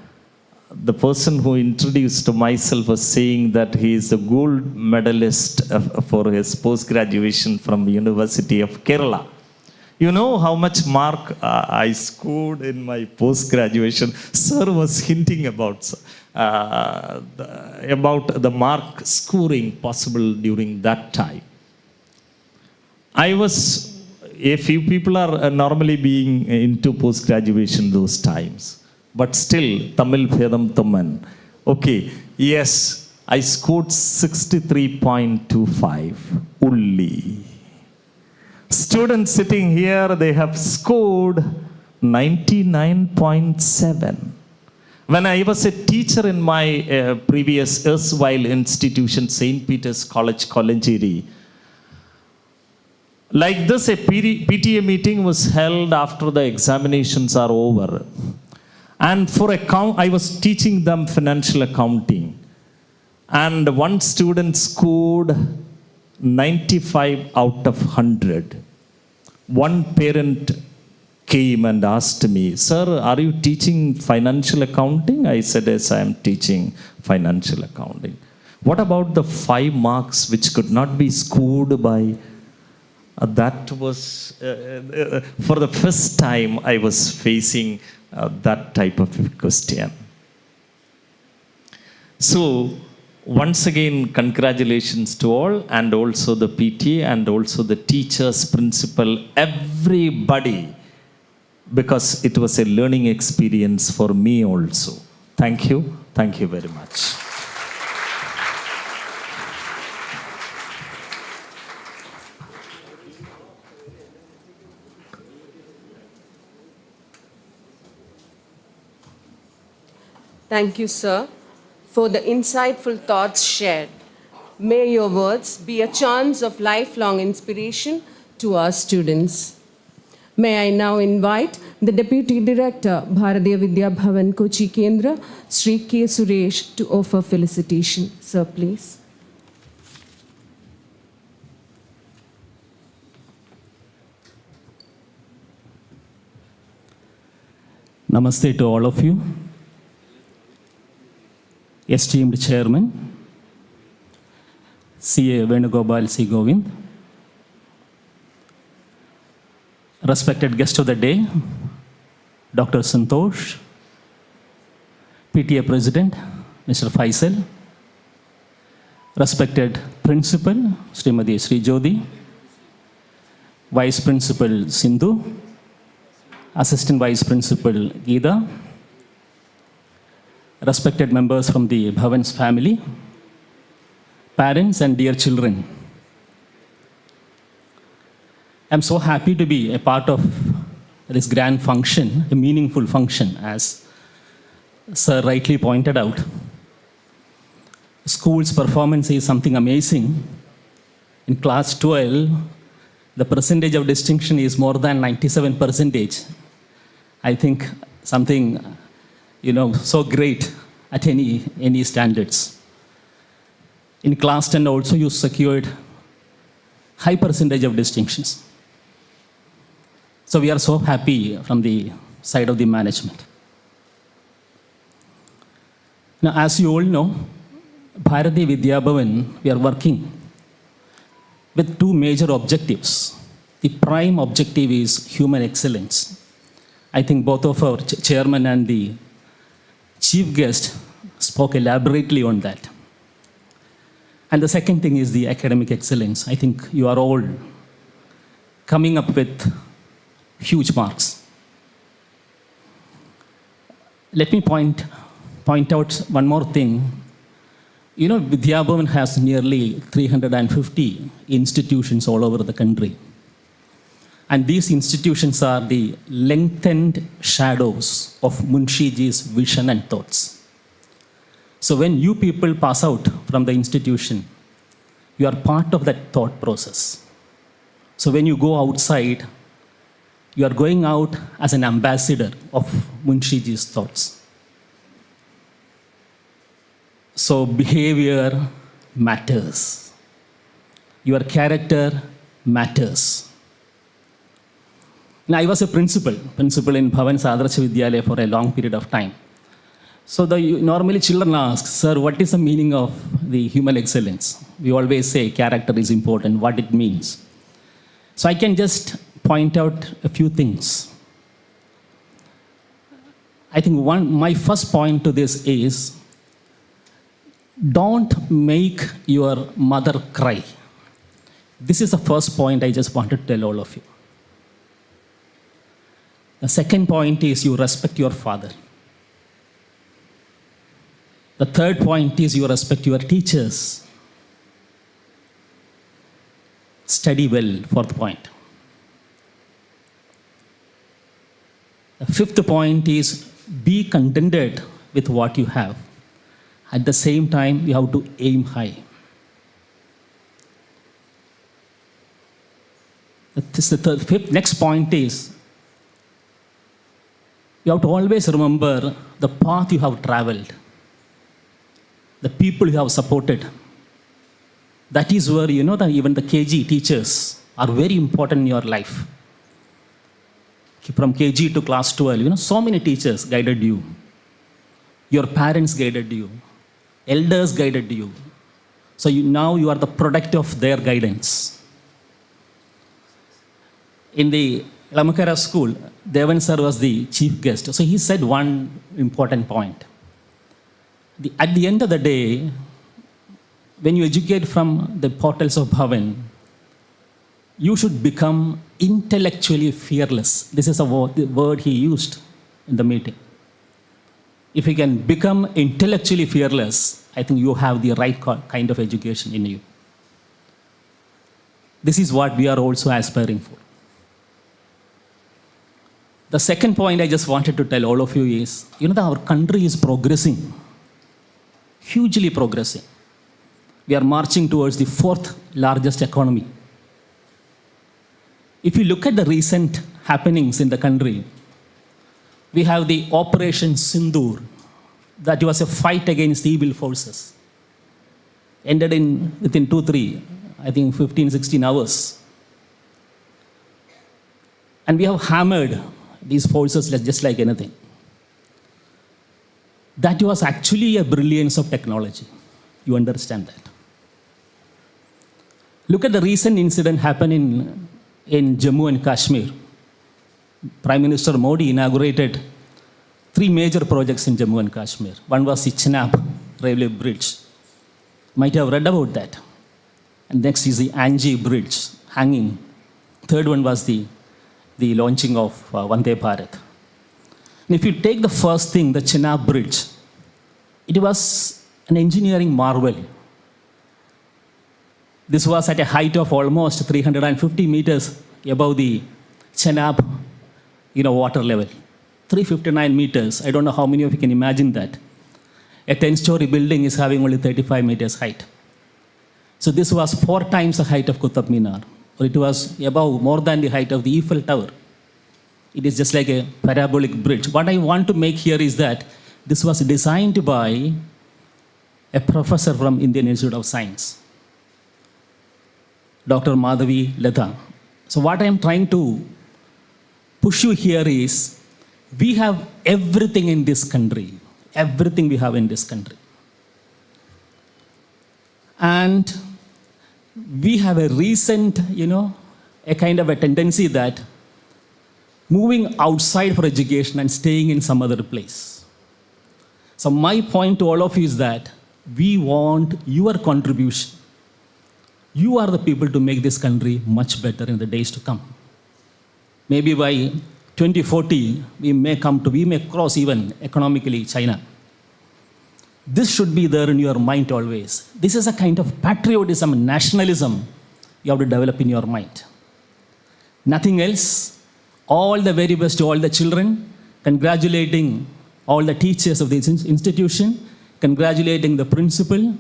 the person who introduced myself was saying that he is a gold medalist for his post-graduation from University of Kerala. You know how much mark I scored in my post-graduation? Sir was hinting about the mark scoring possible during that time. A few people are normally being into post-graduation those times. But still, Tamil Bhedam Tamman. Okay, yes, I scored 63.25 only. Students sitting here, they have scored 99.7. When I was a teacher in my previous erstwhile institution, St. Peter's College, Kolancheri, like this, a PTA meeting was held after the examinations are over. And for I was teaching them financial accounting. And one student scored 95 out of 100. One parent came and asked me, Sir, are you teaching financial accounting? I said, yes, I am teaching financial accounting. What about the 5 marks which could not be scored by? That was, for the first time, I was facing that type of question. So, Once again, congratulations to all, and also the PT, and also the teachers, principal, everybody, because it was a learning experience for me also. Thank you. Thank you very much. Thank you, sir, for the insightful thoughts shared. May your words be a chance of lifelong inspiration to our students. May I now invite the Deputy Director, Bharatiya Vidya Bhavan Kochi Kendra, Sri K. Suresh, to offer felicitation. Sir, please. Namaste to all of you. Esteemed Chairman, CA Venugopal C. Govind, respected guest of the day, Dr. Santosh, PTA President, Mr. Faisal, respected Principal, Srimati Sri Jyoti, Vice Principal Sindhu, Assistant Vice Principal Geeta, respected members from the Bhavan's family, parents and dear children. I'm so happy to be a part of this grand function, a meaningful function, as Sir rightly pointed out. School's performance is something amazing. In class 12, the percentage of distinction is more than 97%. I think something so great at any standards. In class 10 also you secured high percentage of distinctions. So we are so happy from the side of the management. Now, as you all know, Bharatiya Vidya Bhavan, we are working with two major objectives. The prime objective is human excellence. I think both of our chairman and the chief guest spoke elaborately on that. And the second thing is the academic excellence. I think you are all coming up with huge marks. Let me point out one more thing. Vidya Bhavan has nearly 350 institutions all over the country. And these institutions are the lengthened shadows of Munshiji's vision and thoughts. So when you people pass out from the institution, you are part of that thought process. So when you go outside, you are going out as an ambassador of Munshiji's thoughts. So behavior matters. Your character matters. Now, I was a principal in Bhavan's Adarsh Vidyalaya for a long period of time. So normally children ask, sir, what is the meaning of the human excellence? We always say character is important, what it means. So I can just point out a few things. I think my first point to this is, don't make your mother cry. This is the first point I just wanted to tell all of you. The second point is you respect your father. The third point is you respect your teachers. Study well, fourth point. The fifth point is be contented with what you have. At the same time, you have to aim high. Next point is, you have to always remember the path you have traveled, the people you have supported. That is where, that even the KG teachers are very important in your life. From KG to class 12, so many teachers guided you. Your parents guided you. Elders guided you. So now you are the product of their guidance. In the Lamakara school, Devan sir was the chief guest. So he said one important point. At the end of the day, when you educate from the portals of Bhavan, you should become intellectually fearless. This is the word he used in the meeting. If you can become intellectually fearless, I think you have the right kind of education in you. This is what we are also aspiring for. The second point I just wanted to tell all of you is, that our country is progressing, hugely progressing. We are marching towards the 4th largest economy. If you look at the recent happenings in the country, we have the Operation Sindoor. That was a fight against evil forces. Ended within 15, 16 hours. And we have hammered these forces just like anything. That was actually a brilliance of technology. You understand that. Look at the recent incident happened in Jammu and Kashmir. Prime Minister Modi inaugurated 3 major projects in Jammu and Kashmir. One was the Chenab railway bridge. Might have read about that. And next is the Anji bridge hanging. Third one was the launching of Vande Bharat. And if you take the first thing, the Chenab bridge, it was an engineering marvel. This was at a height of almost 350 meters above the Chenab, water level. 359 meters. I don't know how many of you can imagine that. A 10-story building is having only 35 meters height. So this was 4 times the height of Qutub Minar. Or it was above, more than the height of the Eiffel Tower. It is just like a parabolic bridge. What I want to make here is that this was designed by a professor from Indian Institute of Science, Dr. Madhavi Latha. So what I am trying to push you here is, we have everything in this country. Everything we have in this country. And we have a recent, a kind of a tendency that moving outside for education and staying in some other place. So my point to all of you is that we want your contribution. You are the people to make this country much better in the days to come. Maybe by 2040, we may cross even economically China. This should be there in your mind always. This is a kind of patriotism and nationalism you have to develop in your mind. Nothing else. All the very best to all the children. Congratulating all the teachers of this institution. Congratulating the principal.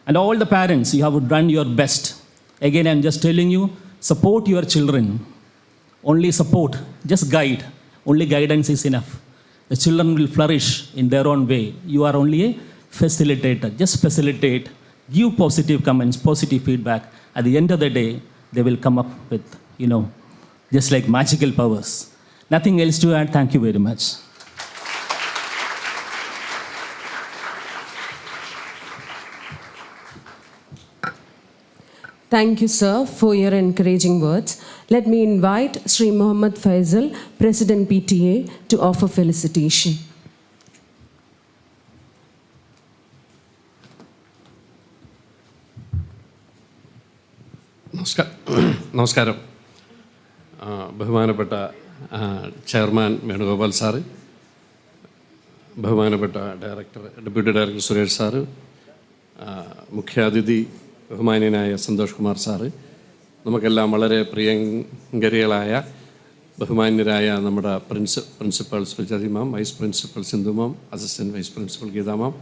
And all the parents, you have done your best. Again, I'm just telling you, support your children. Only support, just guide. Only guidance is enough. The children will flourish in their own way. You are only a facilitator. Just facilitate, give positive comments, positive feedback. At the end of the day, they will come up with, just like magical powers. Nothing else to add. Thank you very much. Thank you, sir, for your encouraging words. Let me invite Sri Muhammad Faisal, President PTA, to offer felicitation. നമസ്കാരം. ബഹുമാനപ്പെട്ട chairman Venugopal sir, ബഹുമാനപ്പെട്ട deputy director Suresh sir, മുഖ്യാതിഥി ബഹുമാന്യനായ Santhosh Kumar sir, നമുക്കെല്ലാം വളരെ പ്രിയങ്കരികളായ ബഹുമാന്യരായ നമ്മുടെ principal സുജാതി മാം, vice principal Sindhu മാം, assistant vice principal Geetha മാം,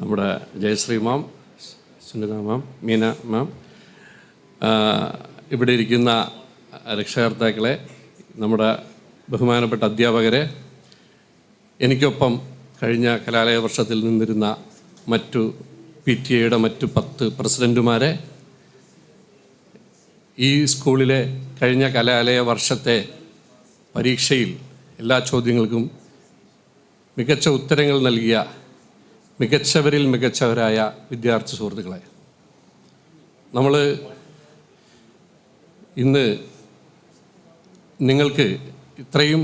നമ്മുടെ ജയശ്രീ മാം, സുനിത മാം, മീന മാം, ഇവിടെ ഇരിക്കുന്ന രക്ഷകർത്താക്കളെ, നമ്മുടെ ബഹുമാനപ്പെട്ട അധ്യാപകരെ, എനിക്കൊപ്പം കഴിഞ്ഞ കലാലയ വർഷത്തിൽ നിന്നിരുന്ന മറ്റു PTA മറ്റു 10 പ്രസിഡൻറ്റുമാരെ, ഈ സ്കൂളിലെ കഴിഞ്ഞ കലാലയ വർഷത്തെ പരീക്ഷയിൽ എല്ലാ ചോദ്യങ്ങൾക്കും മികച്ച ഉത്തരങ്ങൾ നൽകിയ മികച്ചവരിൽ മികച്ചവരായ വിദ്യാർത്ഥി സുഹൃത്തുക്കളെ, നമ്മൾ ഇന്ന് നിങ്ങൾക്ക് ഇത്രയും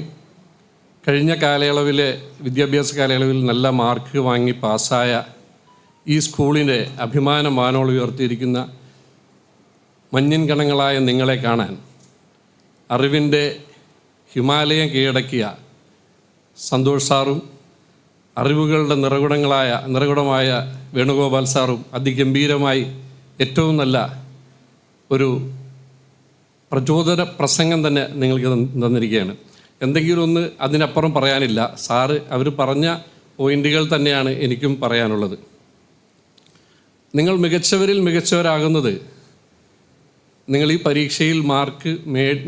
കഴിഞ്ഞ കാലയളവിലെ വിദ്യാഭ്യാസ കാലയളവിൽ നല്ല മാർക്ക് വാങ്ങി പാസ്സായ ഈ സ്കൂളിൻ്റെ അഭിമാന മാനോൾ ഉയർത്തിയിരിക്കുന്ന മഞ്ഞിൻ കണങ്ങളായ നിങ്ങളെ കാണാൻ അറിവിൻ്റെ ഹിമാലയം കീഴടക്കിയ സന്തോഷ് സാറും അറിവുകളുടെ നിറകുടമായ വേണുഗോപാൽ സാറും അതിഗംഭീരമായി ഏറ്റവും നല്ല ഒരു പ്രചോദന പ്രസംഗം തന്നെ നിങ്ങൾക്ക് തന്നിരിക്കുകയാണ്. എന്തെങ്കിലും ഒന്ന് അതിനപ്പുറം പറയാനില്ല. സാറ് അവർ പറഞ്ഞ പോയിന്റുകൾ തന്നെയാണ് എനിക്കും പറയാനുള്ളത്. നിങ്ങൾ മികച്ചവരിൽ മികച്ചവരാകുന്നത് നിങ്ങൾ ഈ പരീക്ഷയിൽ മാർക്ക്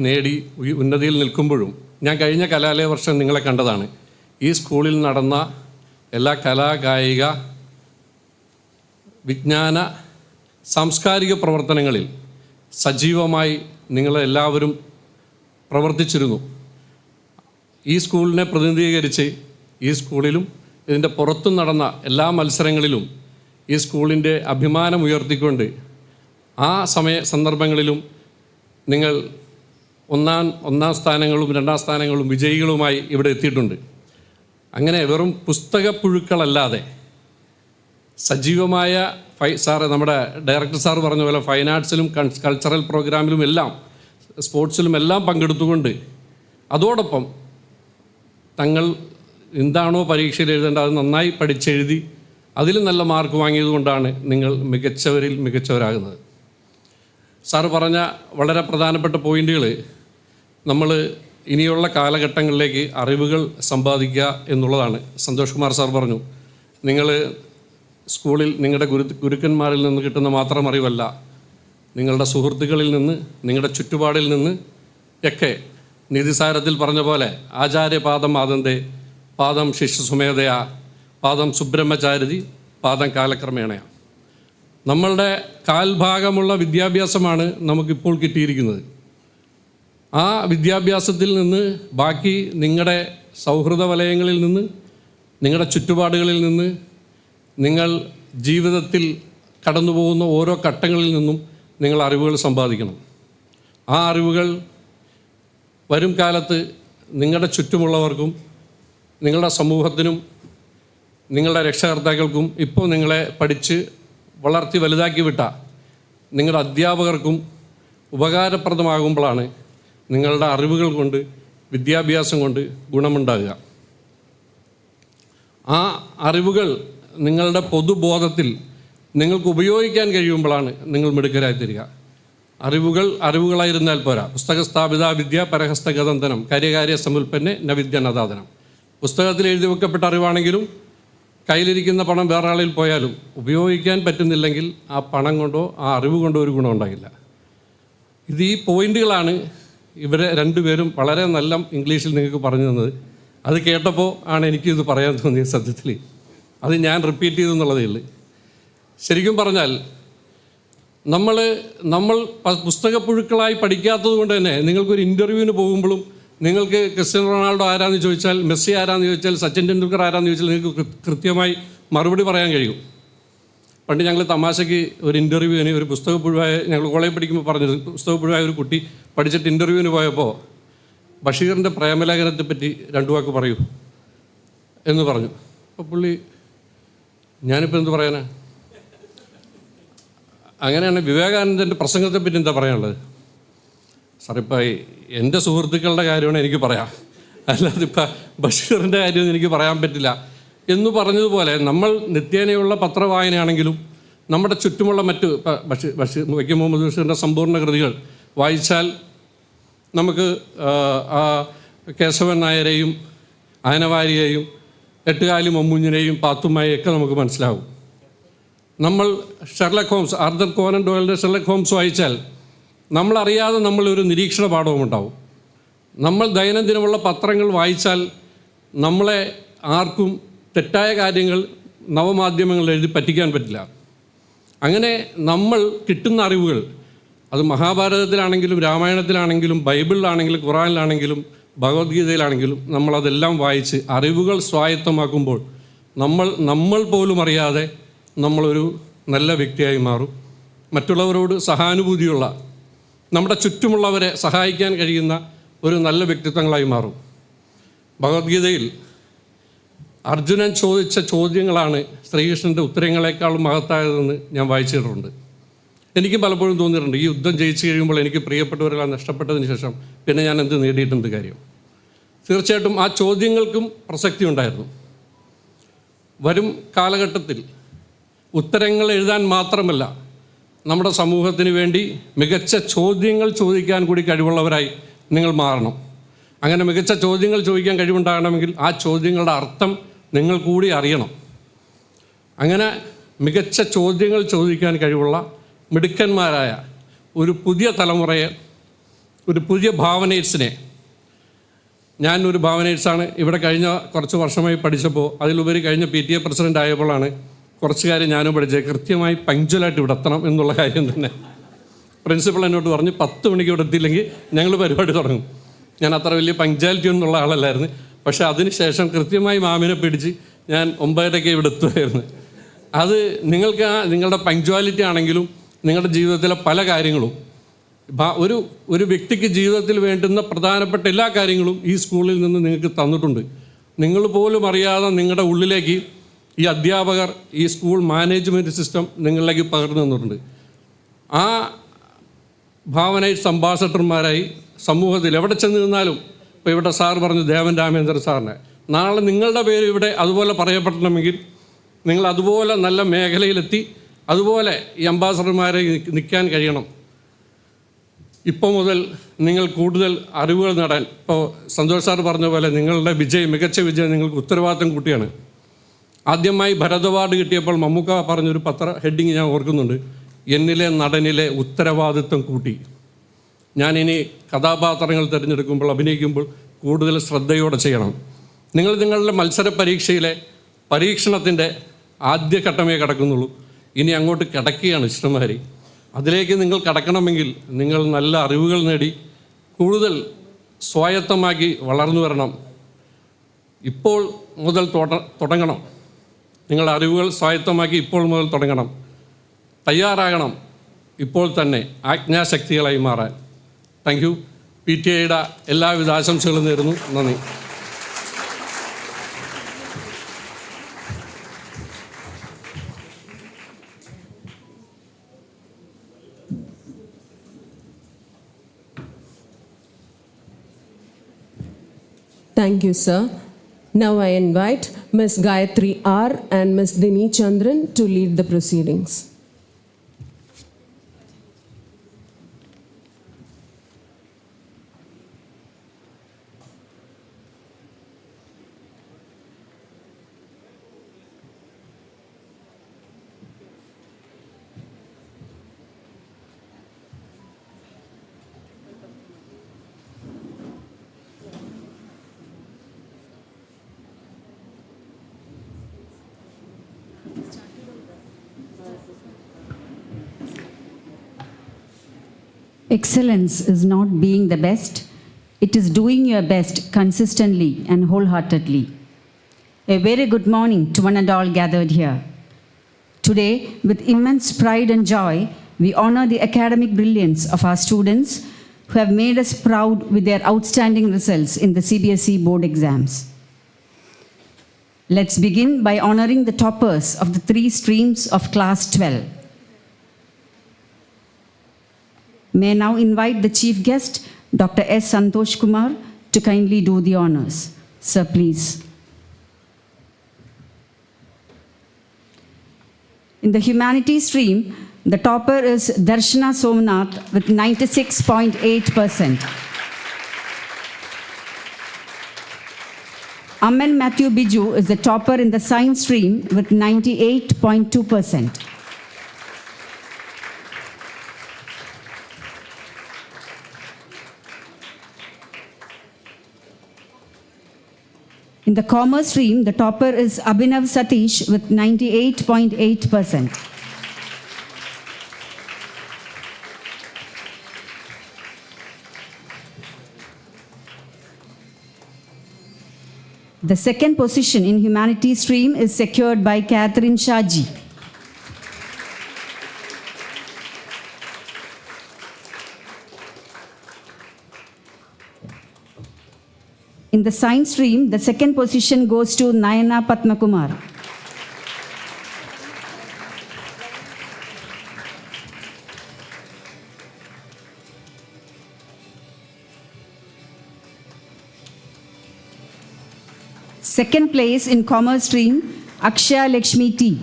നേടി ഉന്നതിയിൽ നിൽക്കുമ്പോഴും, ഞാൻ കഴിഞ്ഞ കലാലയ വർഷം നിങ്ങളെ കണ്ടതാണ്. ഈ സ്കൂളിൽ നടന്ന എല്ലാ കലാ കായിക വിജ്ഞാന സാംസ്കാരിക പ്രവർത്തനങ്ങളിൽ സജീവമായി നിങ്ങളെല്ലാവരും പ്രവർത്തിച്ചിരുന്നു. ഈ സ്കൂളിനെ പ്രതിനിധീകരിച്ച് ഈ സ്കൂളിലും ഇതിൻ്റെ പുറത്തും നടന്ന എല്ലാ മത്സരങ്ങളിലും ഈ സ്കൂളിൻ്റെ അഭിമാനം ഉയർത്തിക്കൊണ്ട് ആ സന്ദർഭങ്ങളിലും നിങ്ങൾ ഒന്നാം സ്ഥാനങ്ങളും രണ്ടാം സ്ഥാനങ്ങളും വിജയികളുമായി ഇവിടെ എത്തിയിട്ടുണ്ട്. അങ്ങനെ വെറും പുസ്തകപ്പുഴുക്കളല്ലാതെ സജീവമായ സാറ് നമ്മുടെ ഡയറക്ടർ സാറ് പറഞ്ഞ പോലെ ഫൈൻ ആർട്സിലും കൾച്ചറൽ പ്രോഗ്രാമിലും എല്ലാം സ്പോർട്സിലും എല്ലാം പങ്കെടുത്തുകൊണ്ട് അതോടൊപ്പം തങ്ങൾ എന്താണോ പരീക്ഷയിൽ എഴുതേണ്ടത് അത് നന്നായി പഠിച്ചെഴുതി അതിൽ നല്ല മാർക്ക് വാങ്ങിയതുകൊണ്ടാണ് നിങ്ങൾ മികച്ചവരിൽ മികച്ചവരാകുന്നത്. സാറ് പറഞ്ഞ വളരെ പ്രധാനപ്പെട്ട പോയിന്റുകൾ, നമ്മൾ ഇനിയുള്ള കാലഘട്ടങ്ങളിലേക്ക് അറിവുകൾ സമ്പാദിക്കുക എന്നുള്ളതാണ്. സന്തോഷ് കുമാർ സാർ പറഞ്ഞു, നിങ്ങൾ സ്കൂളിൽ നിങ്ങളുടെ ഗുരുക്കന്മാരിൽ നിന്ന് കിട്ടുന്ന മാത്രം അറിവല്ല, നിങ്ങളുടെ സുഹൃത്തുക്കളിൽ നിന്ന്, നിങ്ങളുടെ ചുറ്റുപാടിൽ നിന്ന് ഒക്കെ നീതിസാരത്തിൽ പറഞ്ഞ പോലെ ആചാര്യപാദം ആദന്തേ, പാദം ശിഷ്യസുമേധയ, പാദം സുബ്രഹ്മചാരിതി, പാദം കാലക്രമേണയ. നമ്മളുടെ കാൽഭാഗമുള്ള വിദ്യാഭ്യാസമാണ് നമുക്കിപ്പോൾ കിട്ടിയിരിക്കുന്നത്. ആ വിദ്യാഭ്യാസത്തിൽ നിന്ന് ബാക്കി നിങ്ങളുടെ സൗഹൃദ വലയങ്ങളിൽ നിന്ന്, നിങ്ങളുടെ ചുറ്റുപാടുകളിൽ നിന്ന്, നിങ്ങൾ ജീവിതത്തിൽ കടന്നു പോകുന്ന ഓരോ ഘട്ടങ്ങളിൽ നിന്നും നിങ്ങൾ അറിവുകൾ സമ്പാദിക്കണം. ആ അറിവുകൾ വരും കാലത്ത് നിങ്ങളുടെ ചുറ്റുമുള്ളവർക്കും നിങ്ങളുടെ സമൂഹത്തിനും നിങ്ങളുടെ രക്ഷകർത്താക്കൾക്കും ഇപ്പോൾ നിങ്ങളെ പഠിച്ച് വളർത്തി വലുതാക്കി വിട്ട നിങ്ങളുടെ അധ്യാപകർക്കും ഉപകാരപ്രദമാകുമ്പോഴാണ് നിങ്ങളുടെ അറിവുകൾ കൊണ്ട്, വിദ്യാഭ്യാസം കൊണ്ട് ഗുണമുണ്ടാകുക. ആ അറിവുകൾ നിങ്ങളുടെ പൊതുബോധത്തിൽ നിങ്ങൾക്ക് ഉപയോഗിക്കാൻ കഴിയുമ്പോഴാണ് നിങ്ങൾ മിടുക്കരായിത്തീരുക. അറിവുകളായിരുന്നാൽ പോരാ. പുസ്തകസ്ഥാപിത വിദ്യ പരഹസ്തഗതന്തനം കാര്യകാര്യ സമുൽപ്പന്നെ ന വിദ്യ നദാതനം. പുസ്തകത്തിൽ എഴുതി വെക്കപ്പെട്ട അറിവാണെങ്കിലും കയ്യിലിരിക്കുന്ന പണം വേറെ ആളിൽ പോയാലും ഉപയോഗിക്കാൻ പറ്റുന്നില്ലെങ്കിൽ ആ പണം കൊണ്ടോ ആ അറിവ് കൊണ്ടോ ഒരു ഗുണം ഉണ്ടാകില്ല. ഇത് ഈ പോയിന്റുകളാണ് ഇവരെ രണ്ടുപേരും വളരെ നല്ല ഇംഗ്ലീഷിൽ നിങ്ങൾക്ക് പറഞ്ഞു തന്നത്. അത് കേട്ടപ്പോൾ ആണ് എനിക്കിത് പറയാൻ തോന്നിയത്. സത്യത്തിൽ അത് ഞാൻ റിപ്പീറ്റ് ചെയ്തെന്നുള്ളതേ ഉള്ളൂ. ശരിക്കും പറഞ്ഞാൽ നമ്മൾ പുസ്തകപ്പുഴുക്കളായി പഠിക്കാത്തത് കൊണ്ട് തന്നെ നിങ്ങൾക്കൊരു ഇൻ്റർവ്യൂവിന് പോകുമ്പോഴും നിങ്ങൾക്ക് ക്രിസ്ത്യാനോ റൊണാൾഡോ ആരാന്ന് ചോദിച്ചാൽ, മെസ്സി ആരാന്ന് ചോദിച്ചാൽ, സച്ചിൻ ടെണ്ടുൽക്കർ ആരാന്ന് ചോദിച്ചാൽ നിങ്ങൾക്ക് കൃത്യമായി മറുപടി പറയാൻ കഴിയും. പണ്ട് ഞങ്ങൾ തമാശയ്ക്ക് ഒരു ഇൻ്റർവ്യൂവിന് ഒരു പുസ്തകപ്പുഴുവായ, ഞങ്ങൾ കോളേജ് പഠിക്കുമ്പോൾ പറഞ്ഞത്, പുസ്തകപ്പുഴുവായ ഒരു കുട്ടി പഠിച്ചിട്ട് ഇൻ്റർവ്യൂവിന് പോയപ്പോൾ ബഷീറിൻ്റെ പ്രേമലേഖനത്തെപ്പറ്റി 2 വാക്ക് പറയൂ എന്ന് പറഞ്ഞു. അപ്പോൾ പുള്ളി, ഞാനിപ്പോൾ എന്ത് പറയാനാ? അങ്ങനെയാണ് വിവേകാനന്ദൻ്റെ പ്രസംഗത്തെപ്പറ്റി എന്താ പറയാനുള്ളത്? സാർ, ഇപ്പം എൻ്റെ സുഹൃത്തുക്കളുടെ കാര്യമാണ് എനിക്ക് പറയാം, അല്ലാതെ ഇപ്പം ബഷീറിൻ്റെ കാര്യമൊന്നും എനിക്ക് പറയാൻ പറ്റില്ല എന്ന് പറഞ്ഞതുപോലെ നമ്മൾ നിത്യേനയുള്ള പത്രവായനയാണെങ്കിലും നമ്മുടെ ചുറ്റുമുള്ള മറ്റ് ബഷീർ വൈക്കം മുഹമ്മദ് ബഷീറിൻ്റെ സമ്പൂർണ്ണ കൃതികൾ വായിച്ചാൽ നമുക്ക് ആ കേശവൻ നായരെയും ആനവാരിയെയും എട്ടുകാലി മമ്മൂഞ്ഞിനെയും പാത്തുമ്മയെയൊക്കെ നമുക്ക് മനസ്സിലാവും. നമ്മൾ ഷെർലക് ഹോംസ്, ആർതർ കോനൻ ഡോയലിൻ്റെ ഷെർലക് ഹോംസ് വായിച്ചാൽ നമ്മളറിയാതെ നമ്മളൊരു നിരീക്ഷണ പാഠവും ഉണ്ടാവും. നമ്മൾ ദൈനംദിനമുള്ള പത്രങ്ങൾ വായിച്ചാൽ നമ്മളെ ആർക്കും തെറ്റായ കാര്യങ്ങൾ നവമാധ്യമങ്ങളിൽ എഴുതി പറ്റിക്കാൻ പറ്റില്ല. അങ്ങനെ നമ്മൾ കിട്ടുന്ന അറിവുകൾ, അത് മഹാഭാരതത്തിലാണെങ്കിലും രാമായണത്തിലാണെങ്കിലും ബൈബിളിലാണെങ്കിലും ഖുറാനിലാണെങ്കിലും ഭഗവത്ഗീതയിലാണെങ്കിലും നമ്മളതെല്ലാം വായിച്ച് അറിവുകൾ സ്വായത്തമാക്കുമ്പോൾ നമ്മൾ പോലും അറിയാതെ നമ്മളൊരു നല്ല വ്യക്തിയായി മാറും. മറ്റുള്ളവരോട് സഹാനുഭൂതിയുള്ള, നമ്മുടെ ചുറ്റുമുള്ളവരെ സഹായിക്കാൻ കഴിയുന്ന ഒരു നല്ല വ്യക്തിത്വങ്ങളായി മാറും. ഭഗവത്ഗീതയിൽ അർജുനൻ ചോദിച്ച ചോദ്യങ്ങളാണ് ശ്രീകൃഷ്ണൻ്റെ ഉത്തരങ്ങളെക്കാളും മഹത്തായതെന്ന് ഞാൻ വായിച്ചിട്ടുണ്ട്. എനിക്ക് പലപ്പോഴും തോന്നിയിട്ടുണ്ട്, ഈ യുദ്ധം ജയിച്ചു കഴിയുമ്പോൾ എനിക്ക് പ്രിയപ്പെട്ടവരെല്ലാം നഷ്ടപ്പെട്ടതിന് ശേഷം പിന്നെ ഞാൻ എന്ത് നേടിയിട്ടുണ്ട് കാര്യം. തീർച്ചയായിട്ടും ആ ചോദ്യങ്ങൾക്കും പ്രസക്തി ഉണ്ടായിരുന്നു. വരും കാലഘട്ടത്തിൽ ഉത്തരങ്ങൾ എഴുതാൻ മാത്രമല്ല, നമ്മുടെ സമൂഹത്തിന് വേണ്ടി മികച്ച ചോദ്യങ്ങൾ ചോദിക്കാൻ കൂടി കഴിവുള്ളവരായി നിങ്ങൾ മാറണം. അങ്ങനെ മികച്ച ചോദ്യങ്ങൾ ചോദിക്കാൻ കഴിവുണ്ടാകണമെങ്കിൽ ആ ചോദ്യങ്ങളുടെ അർത്ഥം നിങ്ങൾ കൂടി അറിയണം. അങ്ങനെ മികച്ച ചോദ്യങ്ങൾ ചോദിക്കാൻ കഴിവുള്ള മിടുക്കന്മാരായ ഒരു പുതിയ തലമുറയെ, ഒരു പുതിയ ഭാവനേഴ്സിനെ, ഞാനൊരു ഭാവനേഴ്സാണ്. ഇവിടെ കഴിഞ്ഞ കുറച്ച് വർഷമായി പഠിച്ചപ്പോൾ, അതിലുപരി കഴിഞ്ഞ PTA പ്രസിഡൻ്റ് ആയപ്പോഴാണ് കുറച്ച് കാര്യം ഞാനും പഠിച്ചത്. കൃത്യമായി പങ്ക്ച്വലായിട്ട് ഇവിടെ എത്തണം എന്നുള്ള കാര്യം തന്നെ പ്രിൻസിപ്പൾ എന്നോട് പറഞ്ഞു, 10 മണിക്ക് ഇവിടെ എത്തിയില്ലെങ്കിൽ ഞങ്ങൾ പരിപാടി തുടങ്ങും. ഞാൻ അത്ര വലിയ പങ്ക്ച്വാലിറ്റി ഒന്നുള്ള ആളല്ലായിരുന്നു. പക്ഷേ അതിനുശേഷം കൃത്യമായി മാമിനെ പിടിച്ച് ഞാൻ 9:30 ഇവിടെ എത്തുമായിരുന്നു. അത് നിങ്ങൾക്ക് നിങ്ങളുടെ പങ്ക്ച്വാലിറ്റി ആണെങ്കിലും നിങ്ങളുടെ ജീവിതത്തിലെ പല കാര്യങ്ങളും, ഒരു വ്യക്തിക്ക് ജീവിതത്തിൽ വേണ്ടുന്ന പ്രധാനപ്പെട്ട എല്ലാ കാര്യങ്ങളും ഈ സ്കൂളിൽ നിന്ന് നിങ്ങൾക്ക് തന്നിട്ടുണ്ട്. നിങ്ങൾ പോലും അറിയാതെ നിങ്ങളുടെ ഉള്ളിലേക്ക് ഈ അധ്യാപകർ, ഈ സ്കൂൾ മാനേജ്മെൻറ്റ് സിസ്റ്റം നിങ്ങളിലേക്ക് പകർന്നു തന്നിട്ടുണ്ട്. ആ ഭാവനൈറ്റ്സ് അംബാസഡർമാരായി സമൂഹത്തിൽ എവിടെ ചെന്ന് നിന്നാലും, ഇപ്പോൾ ഇവിടെ സാർ പറഞ്ഞു ദേവൻ രാമേന്ദ്രൻ സാറിനെ, നാളെ നിങ്ങളുടെ പേര് ഇവിടെ അതുപോലെ പറയപ്പെടണമെങ്കിൽ നിങ്ങൾ അതുപോലെ നല്ല മേഖലയിലെത്തി അതുപോലെ ഈ അംബാസഡർമാരെ നിൽക്കാൻ കഴിയണം. ഇപ്പോൾ മുതൽ നിങ്ങൾ കൂടുതൽ അറിവുകൾ നേടാൻ, ഇപ്പോൾ സന്തോഷ് സാർ പറഞ്ഞ പോലെ നിങ്ങളുടെ മികച്ച വിജയം നിങ്ങൾക്ക് ഉത്തരവാദിത്തം കൂട്ടിയാണ്. ആദ്യമായി ഭരത് അവാർഡ് കിട്ടിയപ്പോൾ മമ്മൂക്ക പറഞ്ഞൊരു ഹെഡിങ് ഞാൻ ഓർക്കുന്നുണ്ട്, എന്നിലെ നടനിലെ ഉത്തരവാദിത്വം കൂട്ടി. ഞാനിനി കഥാപാത്രങ്ങൾ തിരഞ്ഞെടുക്കുമ്പോൾ, അഭിനയിക്കുമ്പോൾ കൂടുതൽ ശ്രദ്ധയോടെ ചെയ്യണം. നിങ്ങൾ നിങ്ങളുടെ മത്സര പരീക്ഷയിലെ പരീക്ഷണത്തിൻ്റെ ആദ്യഘട്ടമേ കിടക്കുന്നുള്ളൂ. ഇനി അങ്ങോട്ട് കിടക്കുകയാണ് ഇഷ്ടംമാതിരി. അതിലേക്ക് നിങ്ങൾ കടക്കണമെങ്കിൽ നിങ്ങൾ നല്ല അറിവുകൾ നേടി കൂടുതൽ സ്വായത്തമാക്കി വളർന്നു വരണം. ഇപ്പോൾ മുതൽ തുടങ്ങണം. നിങ്ങളുടെ അറിവുകൾ സ്വായത്തമാക്കി ഇപ്പോൾ മുതൽ തുടങ്ങണം. തയ്യാറാകണം ഇപ്പോൾ തന്നെ ആജ്ഞാശക്തികളായി മാറാൻ. Thank you. PTA എല്ലാവിധ ആശംസകളും നേരുന്നു. നന്ദി. Thank you, sir. Now I invite Ms. Gayatri R. and Ms. Dini Chandran to lead the proceedings. Excellence is not being the best, it is doing your best consistently and wholeheartedly. A very good morning to one and all gathered here. Today, with immense pride and joy, we honor the academic brilliance of our students who have made us proud with their outstanding results in the CBSE board exams. Let's begin by honoring the toppers of the 3 streams of class 12. May I now invite the chief guest, Dr. S. Santosh Kumar, to kindly do the honors. Sir, please. In the humanities stream, the topper is Darshana Somnath with 96.8%. Aman Matthew Biju is the topper in the science stream with 98.2%. In the commerce stream, the topper is Abhinav Satish with 98.8%. The second position in humanities stream is secured by Catherine Shaji. In the science stream, the second position goes to Nayana Padmakumar. Second place in commerce stream, Akshaya Lakshmi T.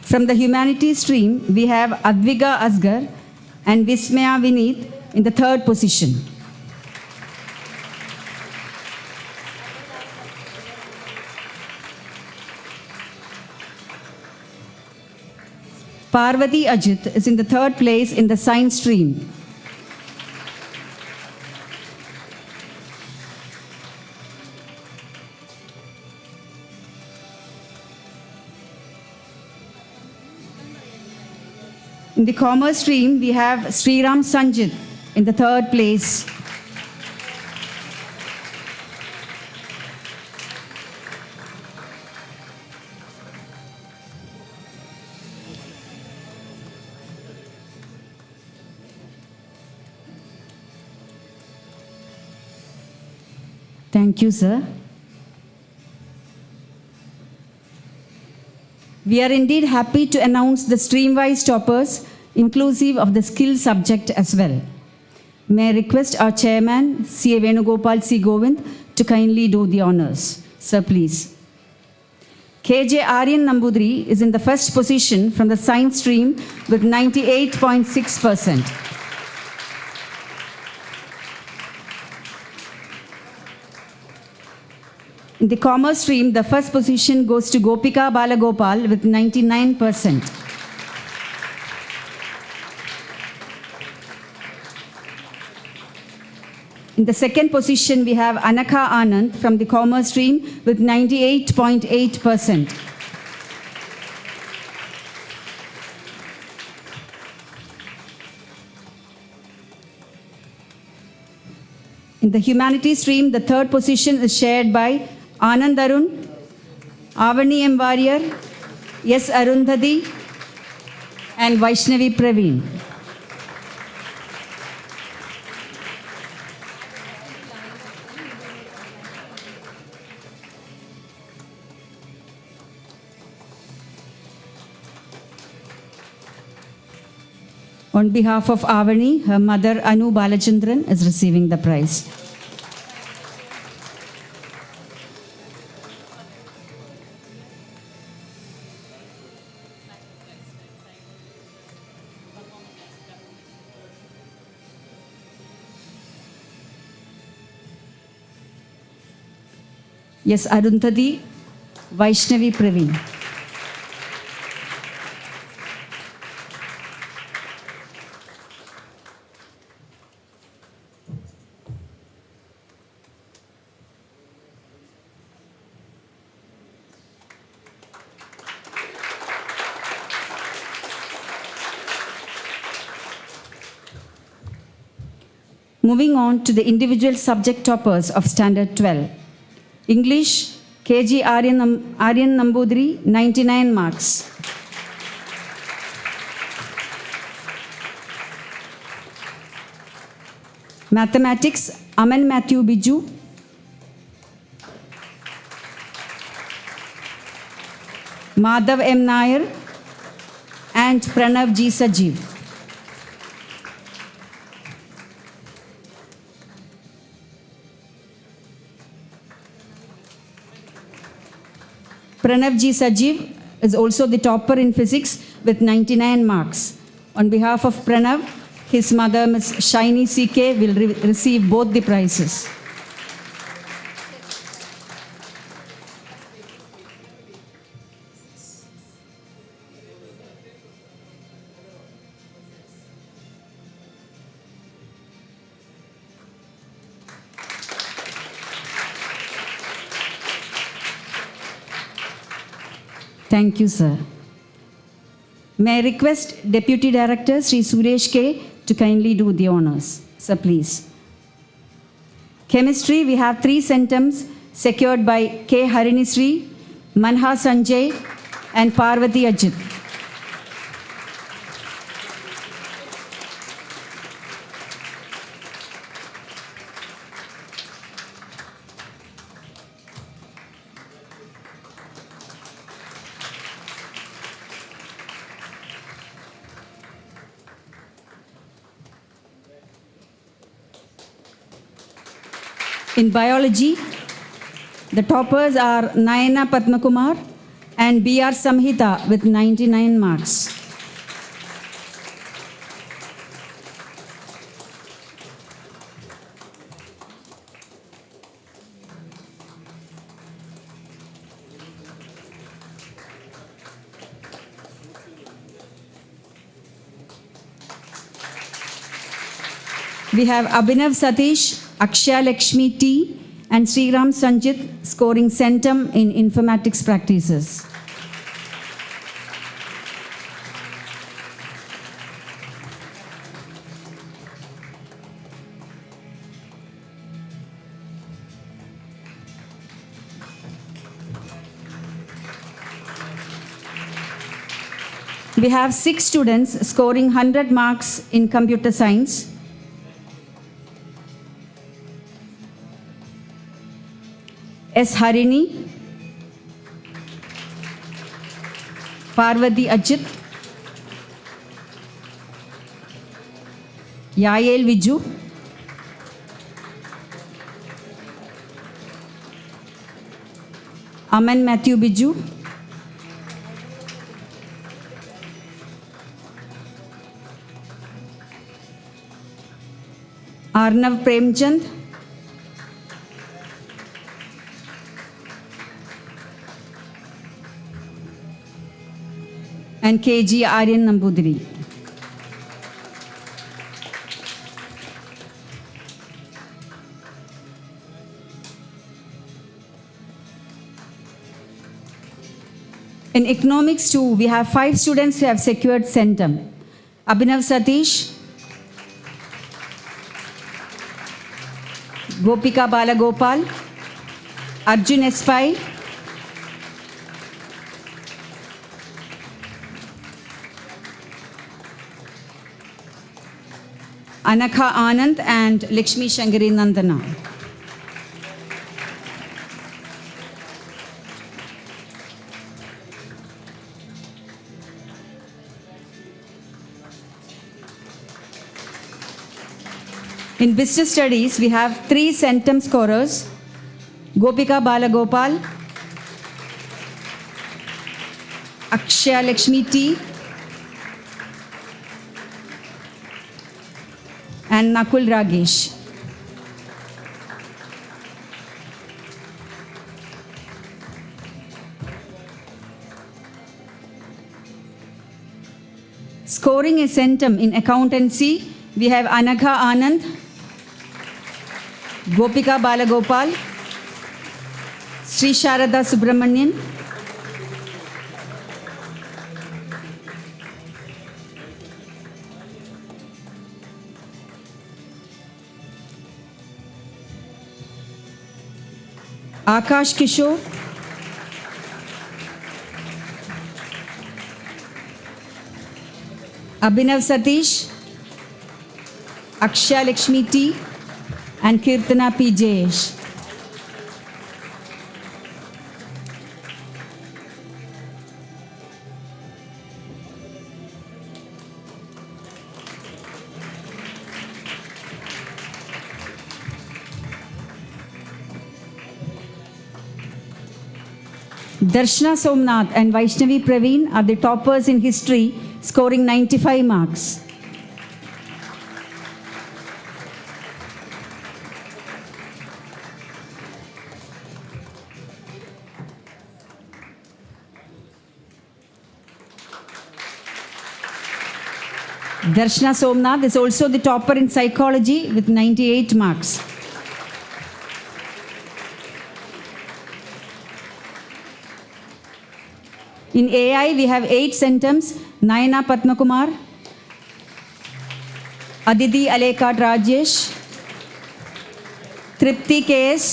From the humanities stream, we have Adviga Asgar and Vismaya Vineet in the third position. Parvati Ajit is in the third place in the science stream. In the commerce stream, we have Sriram Sanjit in the third place. Thank you, sir. We are indeed happy to announce the stream-wise toppers, inclusive of the skill subject as well. May I request our chairman, C.A. Venugopal C. Govind, to kindly do the honors. Sir, please. K.J. Aryan Nambudri is in the first position from the science stream with 98.6%. In the commerce stream, the first position goes to Gopika Balagopal with 99%. In the second position, we have Anaka Anand from the commerce stream with 98.8%. In the humanities stream, the third position is shared by Anand Arun, Avani M. Warrior, S. Arundhati, and Vaishnavi Praveen. On behalf of Avani, her mother Anu Balachandran is receiving the prize. Yes, Arundhati, Vaishnavi Praveen. Moving on to the individual subject toppers of Standard 12. English, K.G. Aryan Nambudri, 99 marks. Mathematics, Aman Matthew Biju. Madhav M. Nair and Pranav G. Sajeev. Pranav G. Sajeev is also the topper in physics with 99 marks. On behalf of Pranav, his mother, Ms. Shiny C.K., will receive both the prizes. Thank you, sir. May I request Deputy Director Sri Suresh K. to kindly do the honors. Sir, please. Chemistry, we have 3 centums secured by K. Harinisri, Manha Sanjay, and Parvati Ajit. In biology, the toppers are Nayana Padmakumar and B.R. Samhita with 99 marks. We have Abhinav Satish, Akshya Lakshmi T, and Sriram Sanjit scoring centum in informatics practices. We have 6 students scoring 100 marks in computer science. S. Harini, Parvati Ajit, Yael Viju, Aman Matthew Biju, Arnav Premchand, and KG Aryan Nambudiri. In economics too, we have 5 students who have secured centum. Abhinav Satish, Gopika Balagopal, Arjun Espai, Anakha Anand, and Lakshmi Shangari Nandana. In business studies, we have 3 centum scorers: Gopika Balagopal, Akshya Lakshmi T, and Nakul Ragesh. Scoring a centum in accountancy, we have Anagha Anand, Gopika Balagopal, Sri Sharada Subramanian, Akash Kishore, Abhinav Satish, Akshya Lakshmi T, and Kirtana P. Jayesh. Darshana Somnath and Vaishnavi Praveen are the toppers in history, scoring 95 marks. Darshana Somnath is also the topper in psychology with 98 marks. In AI, we have 8 centums: Nayana Padmakumar, Aditi Alekat Rajesh, Tripti KS,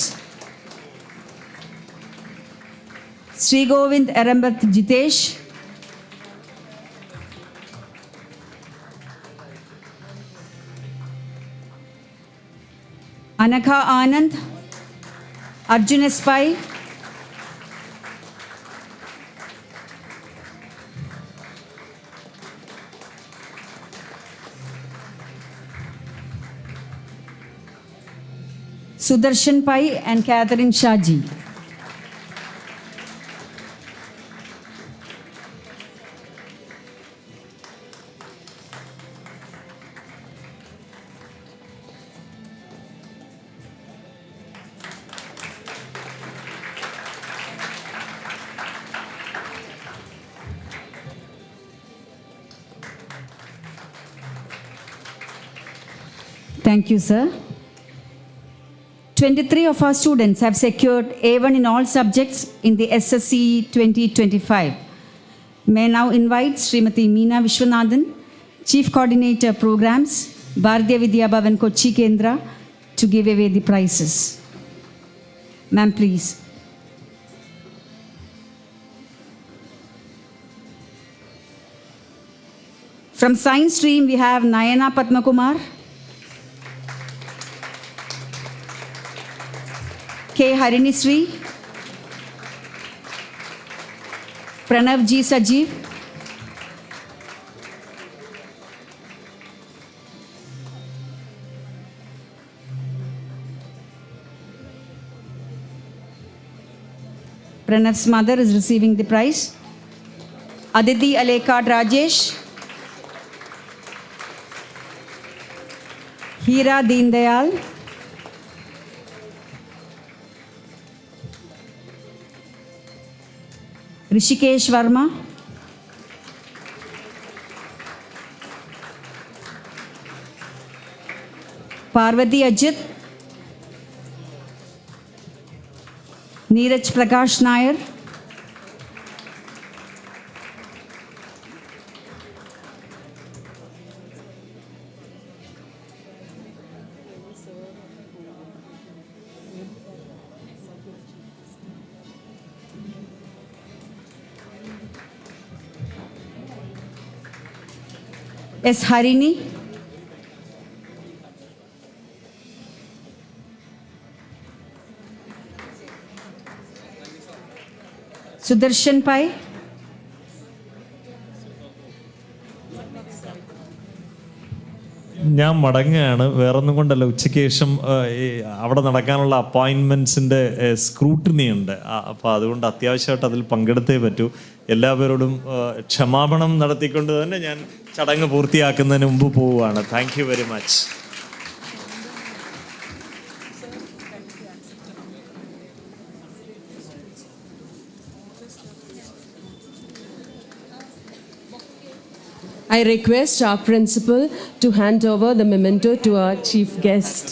Sri Govind Arambath Jitesh, Anakha Anand, Arjun Espai, Sudarshan Pai and Catherine Shaji. Thank you, sir. 23 of our students have secured A1 in all subjects in the SSCE 2025. May I now invite Srimati Meena Vishwanathan, Chief Coordinator Programs, Bharatiya Vidya Bhavan Kochi Kendra, to give away the prizes. Ma'am, please. From Science Stream, we have Nayana Padmakumar, K. Harini Sri, Pranav G. Sajeev, Pranav's mother is receiving the prize. Aditi Alekad Rajesh, Hira Deendayal, Rishikesh Verma, Parvati Ajit, Neeraj Prakash Nair, S. Harini, Sudarshan Pai, ഞാൻ മടങ്ങുകയാണ്. വേറൊന്നും കൊണ്ടല്ല, ഉച്ചയ്ക്ക് ശേഷം അവിടെ നടക്കാനുള്ള അപ്പോയിൻമെൻറ്റ്സിൻ്റെ scrutiny ഉണ്ട്. അപ്പോൾ അതുകൊണ്ട് അത്യാവശ്യമായിട്ട് അതിൽ പങ്കെടുത്തേ പറ്റൂ. എല്ലാവരോടും ക്ഷമാപണം നടത്തിക്കൊണ്ട് തന്നെ ഞാൻ ചടങ്ങ് പൂർത്തിയാക്കുന്നതിന് മുമ്പ് പോവുകയാണ്. Thank you very much. I request our principal to hand over the memento to our chief guest.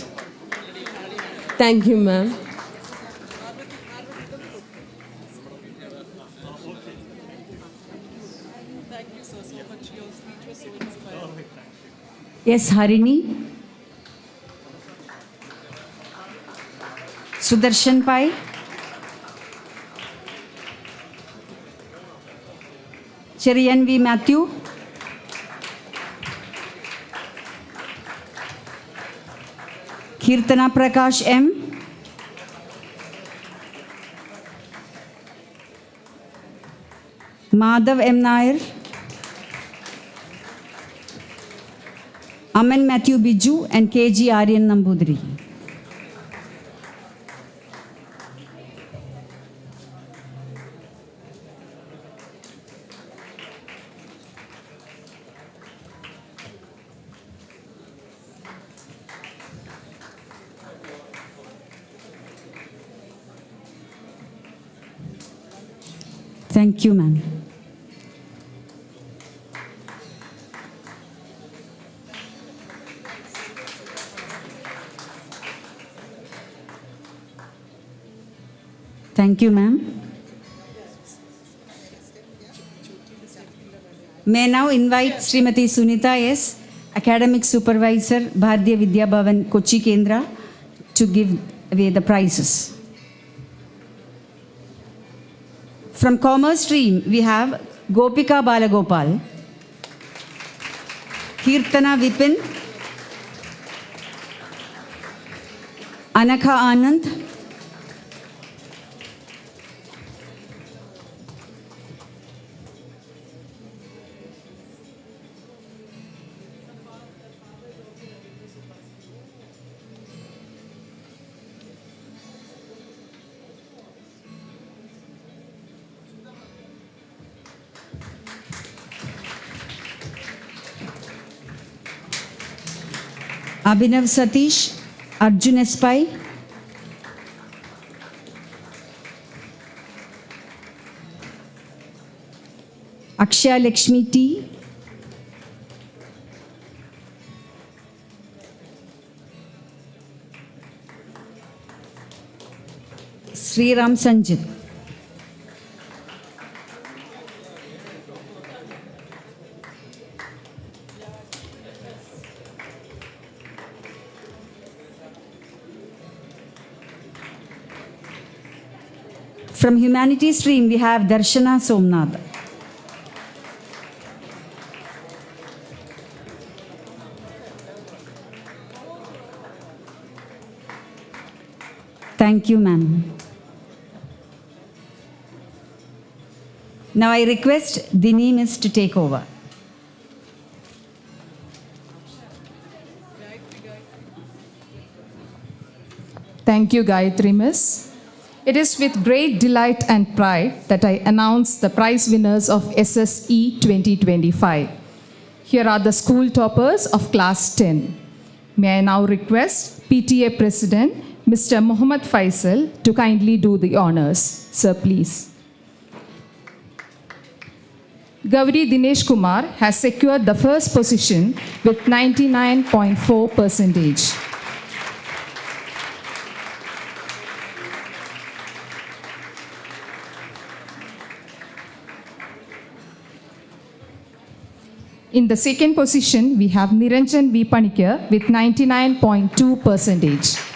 Thank you, ma'am. S. Harini, Sudarshan Pai, Cherian V. Matthew, Kirtana Prakash M, Madhav M. Nair, Aman Matthew Biju and KG Aryan Nambudri. Thank you, ma'am. Thank you, ma'am. May I now invite Srimati Sunita S., Academic Supervisor, Bharatiya Vidya Bhavan Kochi Kendra, to give away the prizes. From Commerce stream, we have Gopika Balagopal, Kirtana Vipin, Anakha Anand, Abhinav Satish, Arjun Espai, Akshaya Lakshmi T, Sriram Sanjit. From Humanities stream, we have Darshana Somnath. Thank you, ma'am. Now I request Dini Miss to take over. Thank you, Gayatri Miss. It is with great delight and pride that I announce the prize winners of SSE 2025. Here are the school toppers of class 10. May I now request PTA President Mr. Muhammad Faisal to kindly do the honors. Sir, please. Gauri Dinesh Kumar has secured the first position with 99.4%. In the second position, we have Niranjan V. Panikar with 99.2%.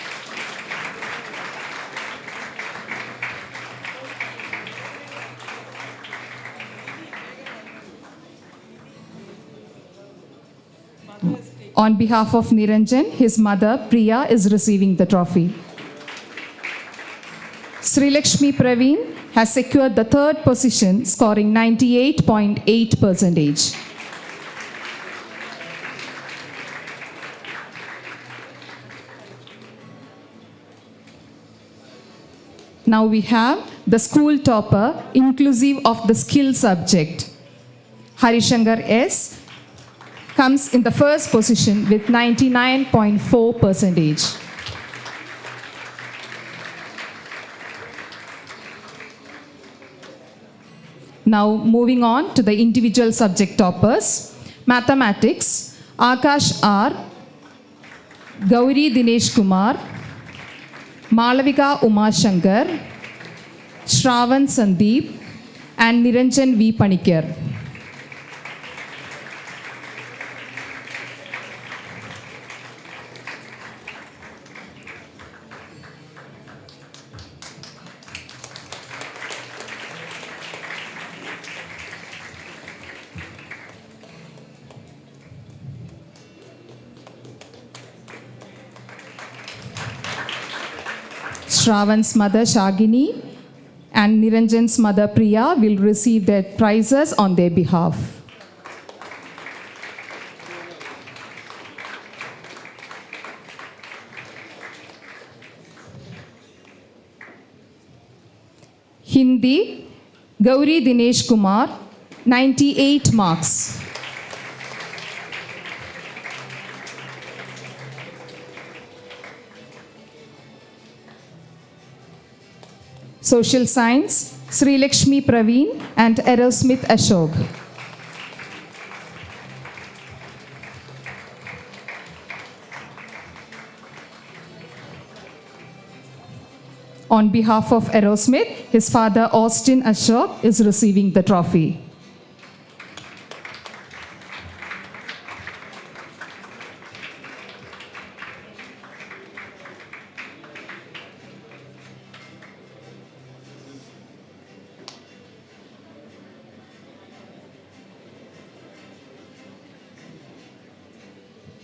On behalf of Niranjan, his mother Priya is receiving the trophy. Sri Lakshmi Praveen has secured the third position, scoring 98.8%. Now we have the school topper, inclusive of the skill subject. Harishankar S. comes in the first position with 99.4%. Now moving on to the individual subject toppers. Mathematics, Akash R, Gauri Dinesh Kumar, Malavika Umashankar, Shravan Sandeep, and Niranjan V. Panikar. Shravan's mother Shagini and Niranjan's mother Priya will receive their prizes on their behalf. Hindi, Gauri Dinesh Kumar, 98 marks. Social Science, Sri Lakshmi Praveen and Aerosmith Ashok. On behalf of Aerosmith, his father Austin Ashok is receiving the trophy.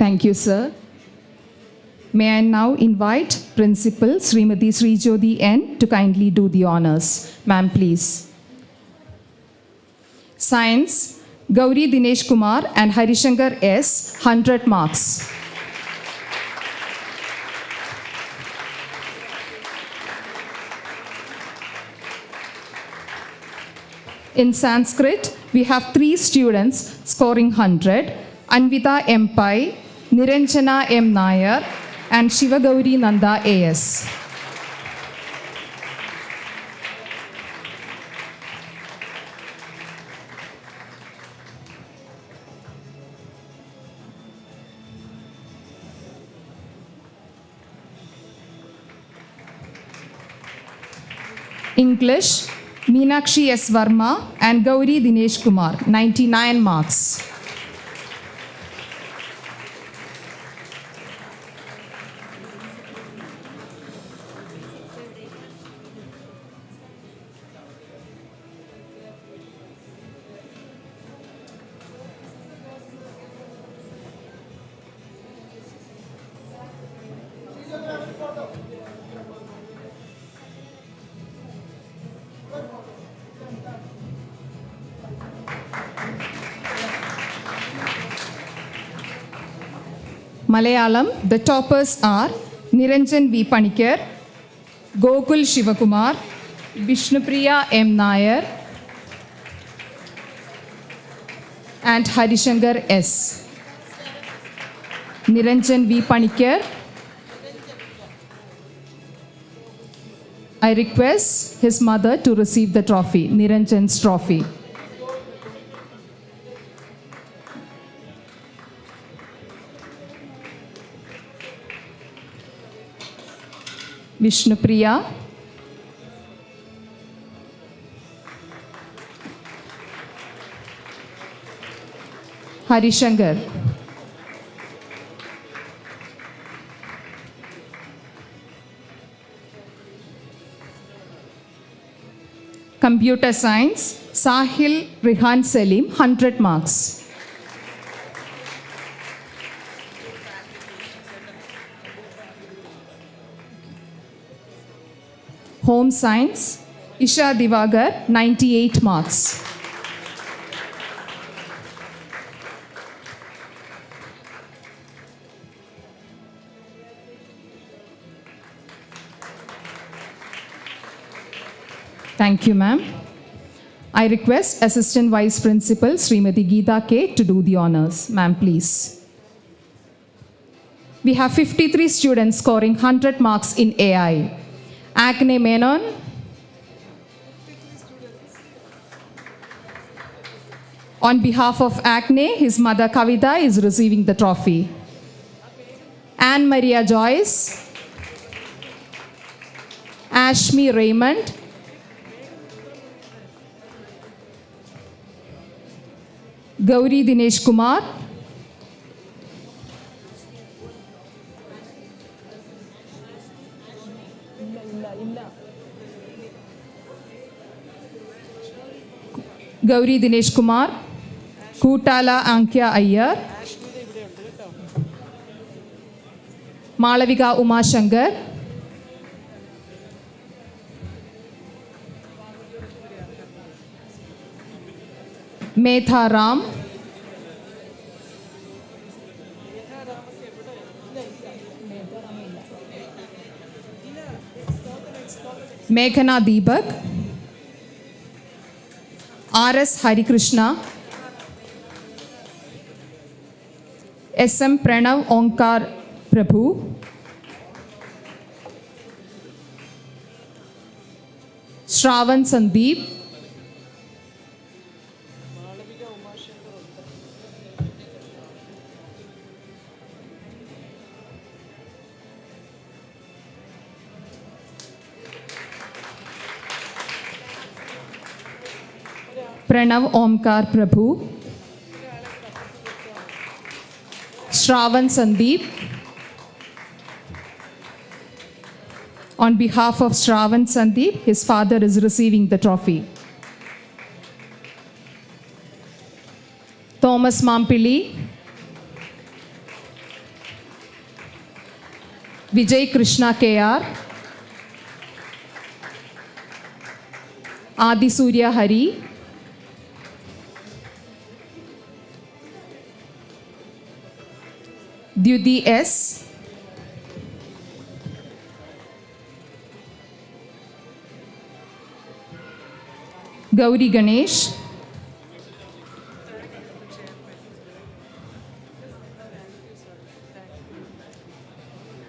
Thank you, sir. May I now invite Principal Srimati Srijyoti N to kindly do the honors. Ma'am, please. Science, Gauri Dinesh Kumar and Harishankar S, 100 marks. In Sanskrit, we have 3 students scoring 100, Anvita M. Pai, Niranjana M. Nair, and Shivagauri Nanda A.S. English, Meenakshi S. Varma and Gauri Dinesh Kumar, 99 marks. Malayalam, the toppers are Niranjan V. Panikar, Gokul Shivakumar, Vishnupriya M. Nair, and Harishankar S. Niranjan V. Panikar. I request his mother to receive the trophy, Niranjan's trophy. Vishnupriya, Harishankar, Computer Science, Sahil Rihan Selim, 100 marks. Home Science, Isha Divagar, 98 marks. Thank you, ma'am. I request Assistant Vice Principal Srimati Geeta K to do the honors. Ma'am, please. We have 53 students scoring 100 marks in AI. Agne Menon, on behalf of Acne, his mother Kavita is receiving the trophy. Anne Maria Joyce, Ashmi Raymond, Gauri Dinesh Kumar, Gauri Dinesh Kumar, Kootala Ankya Ayyar, Malavika Uma Shankar, Metha Ram, Meghana Deepak, R.S. Harikrishna, S.M. Pranav Onkar Prabhu, Shravan Sandeep, Pranav Omkar Prabhu, Shravan Sandeep. On behalf of Shravan Sandeep, his father is receiving the trophy. Thomas Mampili, Vijay Krishna KR, Adi Surya Hari, Dyuti S, Gauri Ganesh,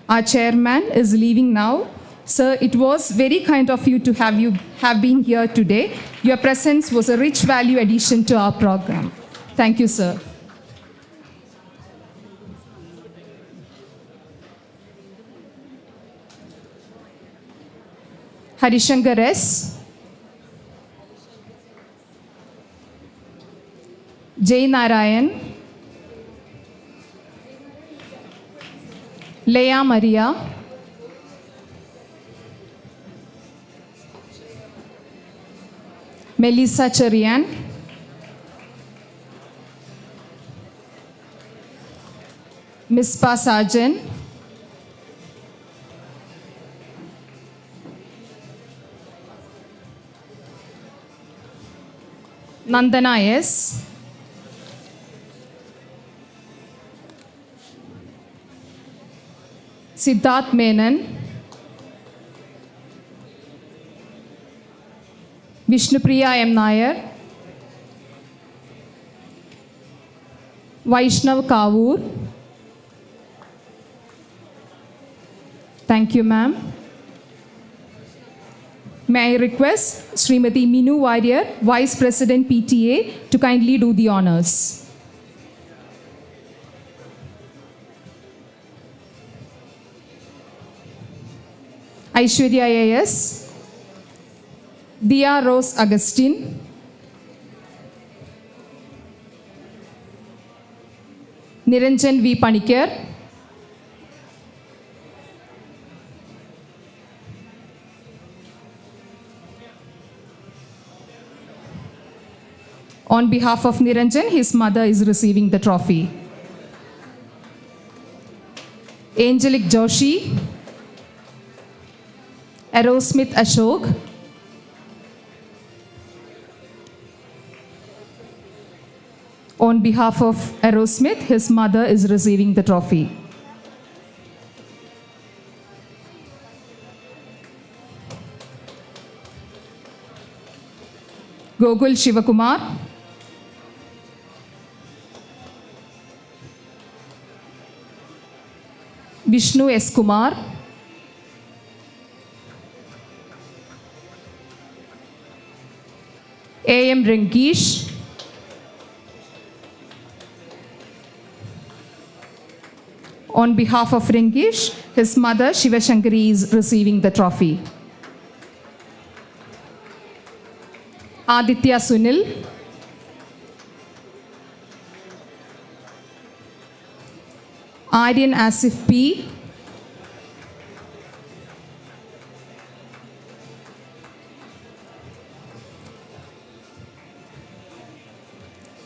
our chairman is leaving now. Sir, it was very kind of you to have been here today. Your presence was a rich value addition to our program. Thank you, sir. Harishankar S, Jay Narayan, Leia Maria, Melissa Cherian, Mispa Sarjan, Nandana S, Siddharth Menon, Vishnupriya M. Nair, Vaishnav Kavur. Thank you, ma'am. May I request Srimati Minu Warrior, Vice President PTA, to kindly do the honors. Aishwarya A.S., Dia Rose Augustine, Niranjan V. Panikar, on behalf of Niranjan, his mother is receiving the trophy. Angelic Joshi, Aerosmith Ashok, on behalf of Aerosmith, his mother is receiving the trophy. Gogul Shivakumar, Vishnu S. Kumar, A.M. Renkish, on behalf of Renkish, his mother Shivashankari is receiving the trophy. Aditya Sunil, Aryan Asif P,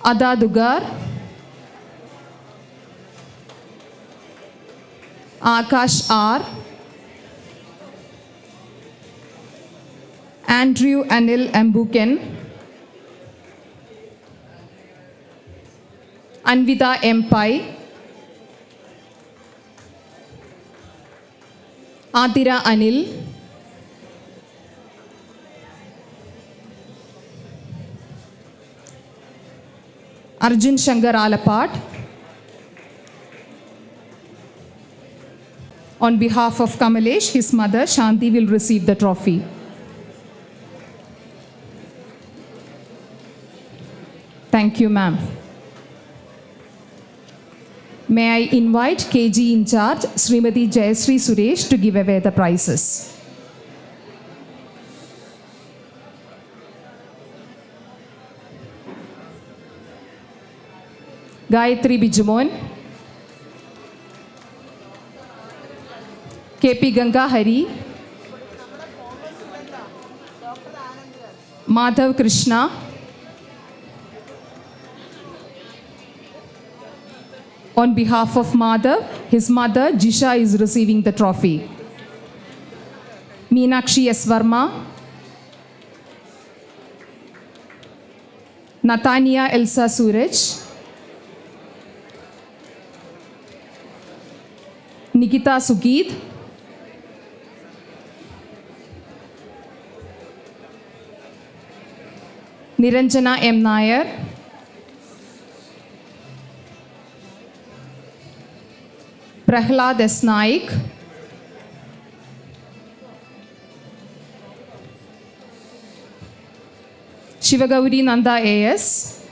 Ada Dugar, Akash R, Andrew Anil Ambuken, Anvita M. Pai, Atira Anil, Arjun Shankar Alapat. On behalf of Kamalesh, his mother Shanti will receive the trophy. Thank you, ma'am. May I invite KG in charge, Srimati Jayasri Suresh, to give away the prizes. Gayatri Bijumon, KP Ganga Hari, Madhav Krishna, on behalf of Madhav, His mother, Jisha, is receiving the trophy. Meenakshi S. Verma, Nathania Elsa Suraj, Nikita Sugid, Niranjana M. Nair, Prahlad S. Naik, Shivagauri Nanda A.S.,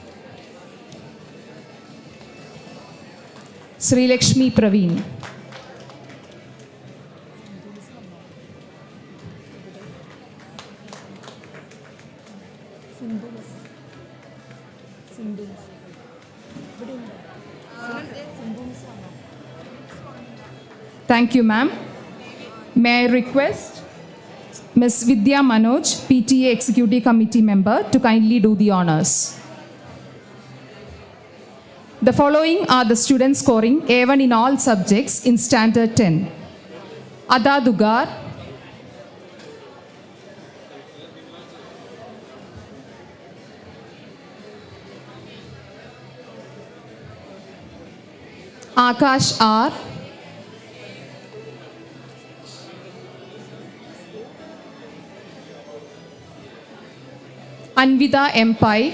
Sri Lakshmi Praveen. Thank you, ma'am. May I request Ms. Vidya Manoj, PTA Executive Committee member, to kindly do the honors. The following are the students scoring A1 in all subjects in Standard 10. Ada Dugar, Akash R, Anvida M. Pai,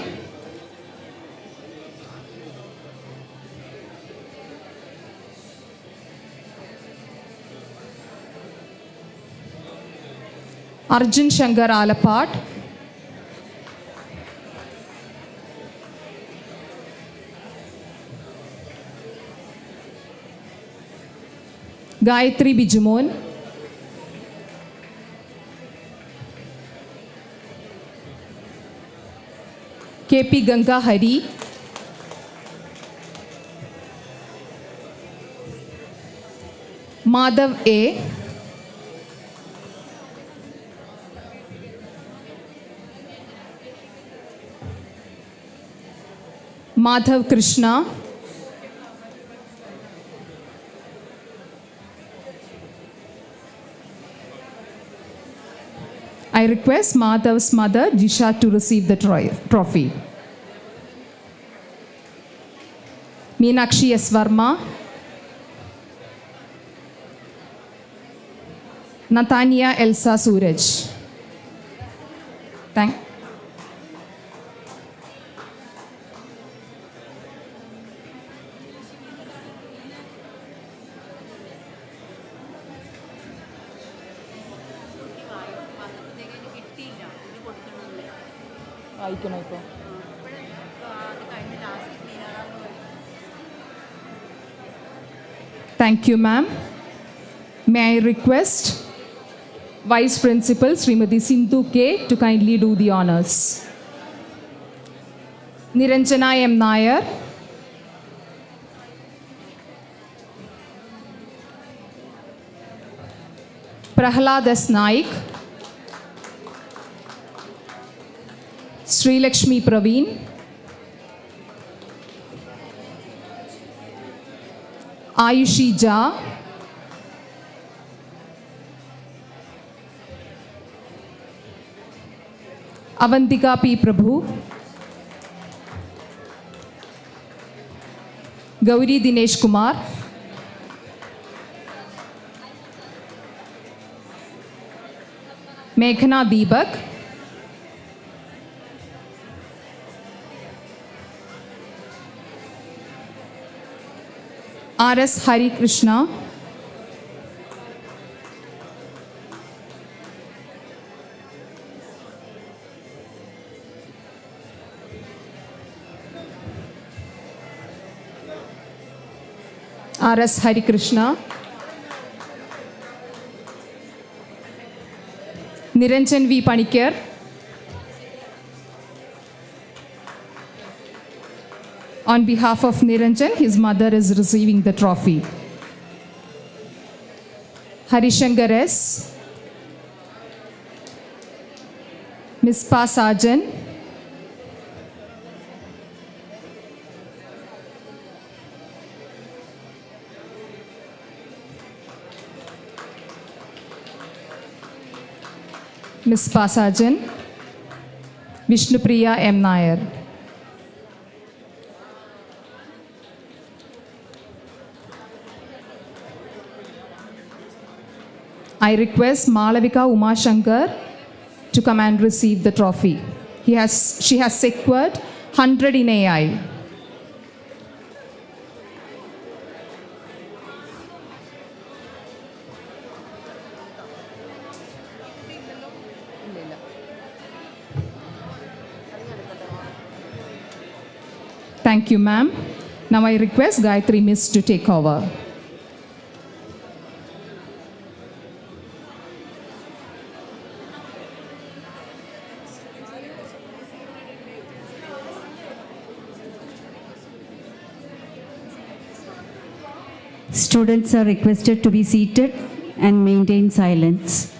Arjun Shankar Alapat, Gayatri Bijumon, KP Ganga Hari, Madhav A, Madhav Krishna, I request Madhav's mother, Jisha, to receive the trophy. Meenakshi S. Verma, Nathania Elsa Suraj. Thank. Thank you, ma'am. May I request Vice Principal Srimati Sindhu K to kindly do the honors. Niranjana M. Nair, Prahlad S. Naik, Sri Lakshmi Praveen, Ayushi Jha, Avantika P. Prabhu, Gauri Dinesh Kumar, Meghna Deepak, R.S. Hari Krishna, R.S. Hari Krishna, Niranjan V. Panikar, on behalf of Niranjan, his mother is receiving the trophy. Harishankar S, Mispa Sajan, Ms. Pasajan, Vishnupriya M. Nair. I request Malavika Umashankar to come and receive the trophy. She has secured 100 in AI. Thank you, ma'am. Now I request Gayatri Miss to take over. Students are requested to be seated and maintain silence.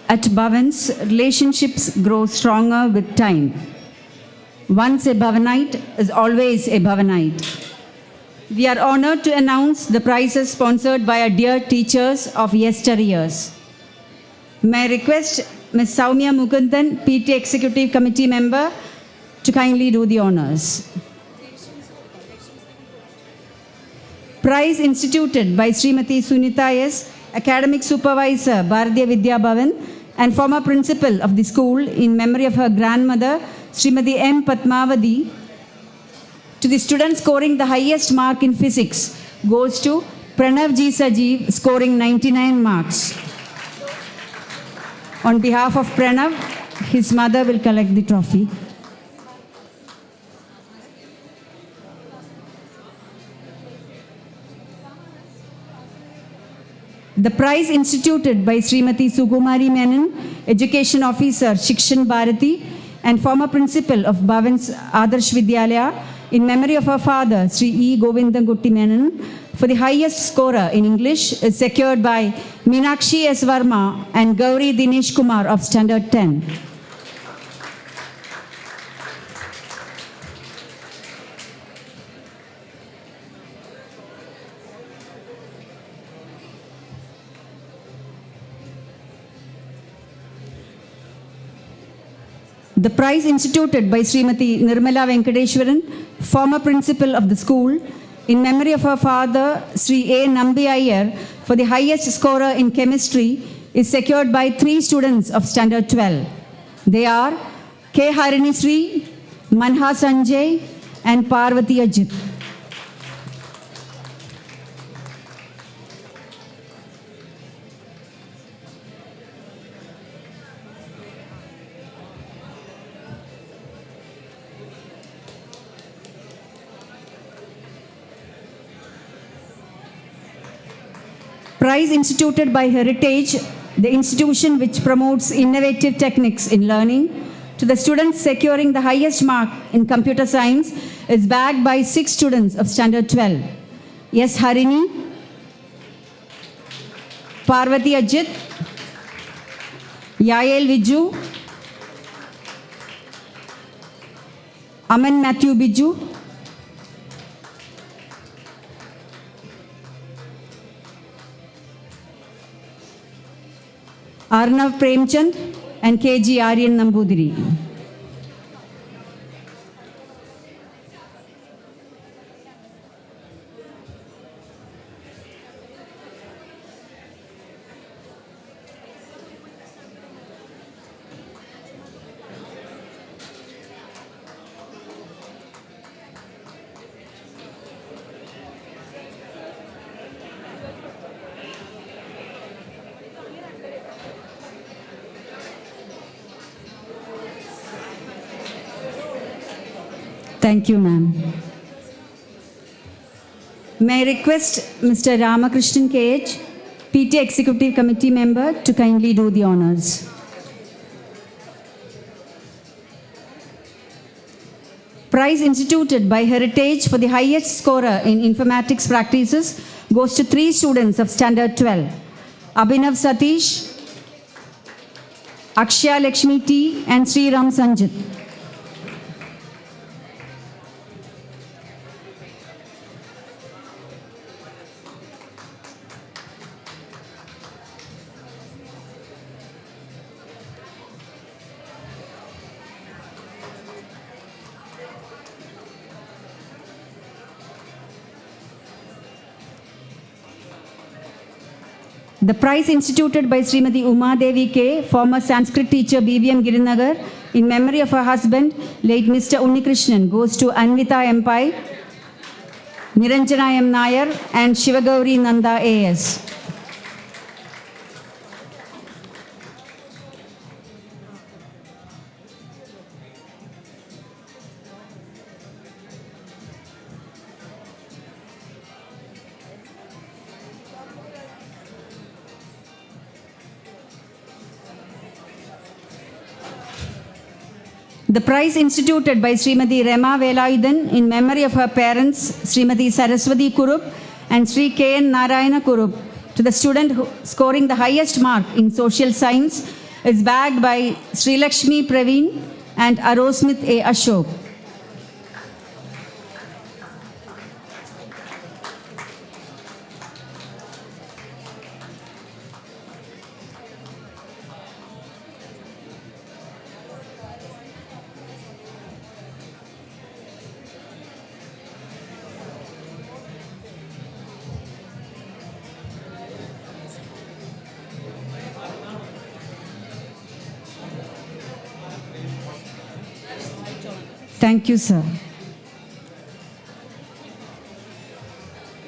At Bhavans, relationships grow stronger with time. Once a Bhavanite is always a Bhavanite. We are honored to announce the prizes sponsored by our dear teachers of yesteryears. May I request Ms. Saumya Mukundan, PT Executive Committee member, to kindly do the honors. Prize instituted by Srimati Sunita S., Academic Supervisor, Bharatiya Vidya Bhavan, and former principal of the school in memory of her grandmother, Srimati M. Padmavati, to the student scoring the highest mark in physics goes to Pranav G. Sajeev, scoring 99 marks. On behalf of Pranav, his mother will collect the trophy. The prize instituted by Srimati Sukumari Menon, Education Officer, Shikshan Bharati, and former principal of Bhavans Adarsh Vidyalaya, in memory of her father, Sri E. Govindangutti Menon, for the highest scorer in English is secured by Meenakshi S. Verma and Gauri Dinesh Kumar of Standard 10. The prize instituted by Srimati Nirmala Venkateshwaran, former principal of the school, in memory of her father, Sri A. Nambi Iyer, for the highest scorer in chemistry, is secured by 3 students of Standard 12. They are K. Harini Sri, Manha Sanjay, and Parvati Ajit. Prize instituted by Heritage, the institution which promotes innovative techniques in learning, to the students securing the highest mark in computer science, is bagged by 6 students of Standard 12. S. Harini, Parvati Ajit, Yael Viju, Aman Matthew Biju, Arnav Premchand, and K.G. Aryan Nambudiri. Thank you, ma'am. May I request Mr. Ramakrishnan K.H., PT Executive Committee member, to kindly do the honors. Prize instituted by Heritage for the highest scorer in informatics practices goes to 3 students of Standard 12. Abhinav Satish, Akshya Lakshmi T. and Sri Ram Sanjit. The prize instituted by Srimati Uma Devi K, former Sanskrit teacher BVM Girinagar, in memory of her husband, late Mr. Unnikrishnan, goes to Anvita Mpai, Niranjana M. Nair, and Shivagauri Nanda A.S. The prize instituted by Srimati Rema Velayudan in memory of her parents, Srimati Saraswati Kurup and Sri K.N. Narayana Kurup, to the student scoring the highest mark in social science, is bagged by Sri Lakshmi Praveen and Arosmith A. Ashok. Thank you, sir.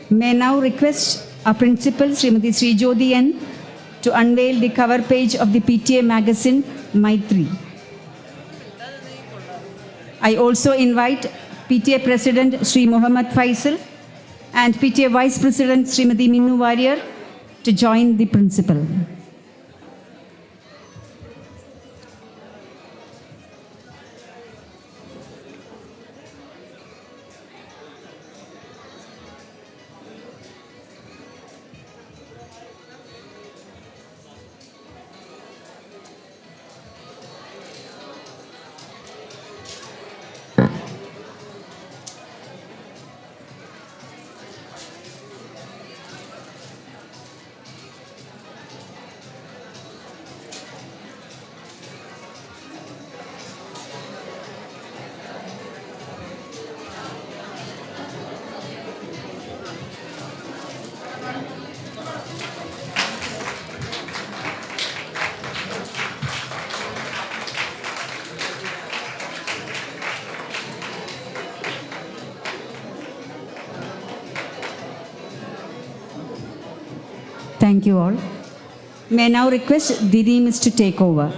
May now request our principal, Srimati Sri Jyoti N, to unveil the cover page of the PTA magazine, Maitri. I also invite PTA President Sri Muhammad Faisal and PTA Vice President Srimati Minnu Warrior to join the principal. Thank you all. May I now request Didi Miss to take over.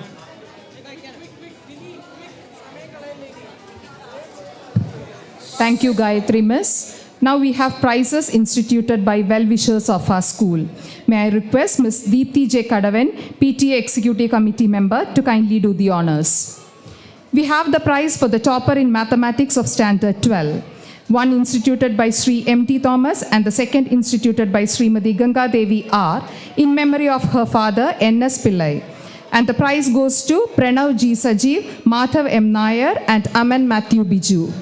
Thank you, Gayatri Miss. Now we have prizes instituted by well-wishers of our school. May I request Ms. Deepthi J. Kadavan, PTA Executive Committee member, to kindly do the honors. We have the prize for the topper in mathematics of Standard 12. One instituted by Sri M.T. Thomas and the second instituted by Srimati Ganga Devi R. in memory of her father, N.S. Pillai. And the prize goes to Pranav G. Sajeev, Madhav M. Nair and Aman Matthew Biju.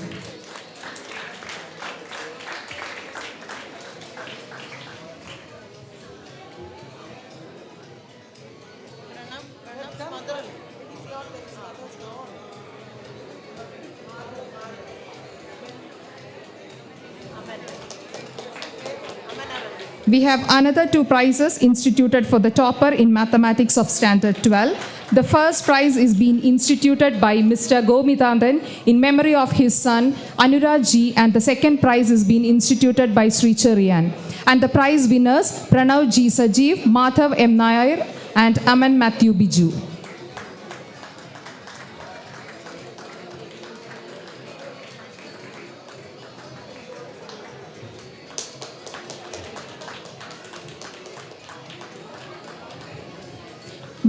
We have another two prizes instituted for the topper in mathematics of Standard 12. The first prize is being instituted by Mr. Gomithandan in memory of his son Anurag G, and the second prize is being instituted by Sri Cherian. And the prize winners Pranav G. Sajeev, Madhav M. Nair and Aman Matthew Biju.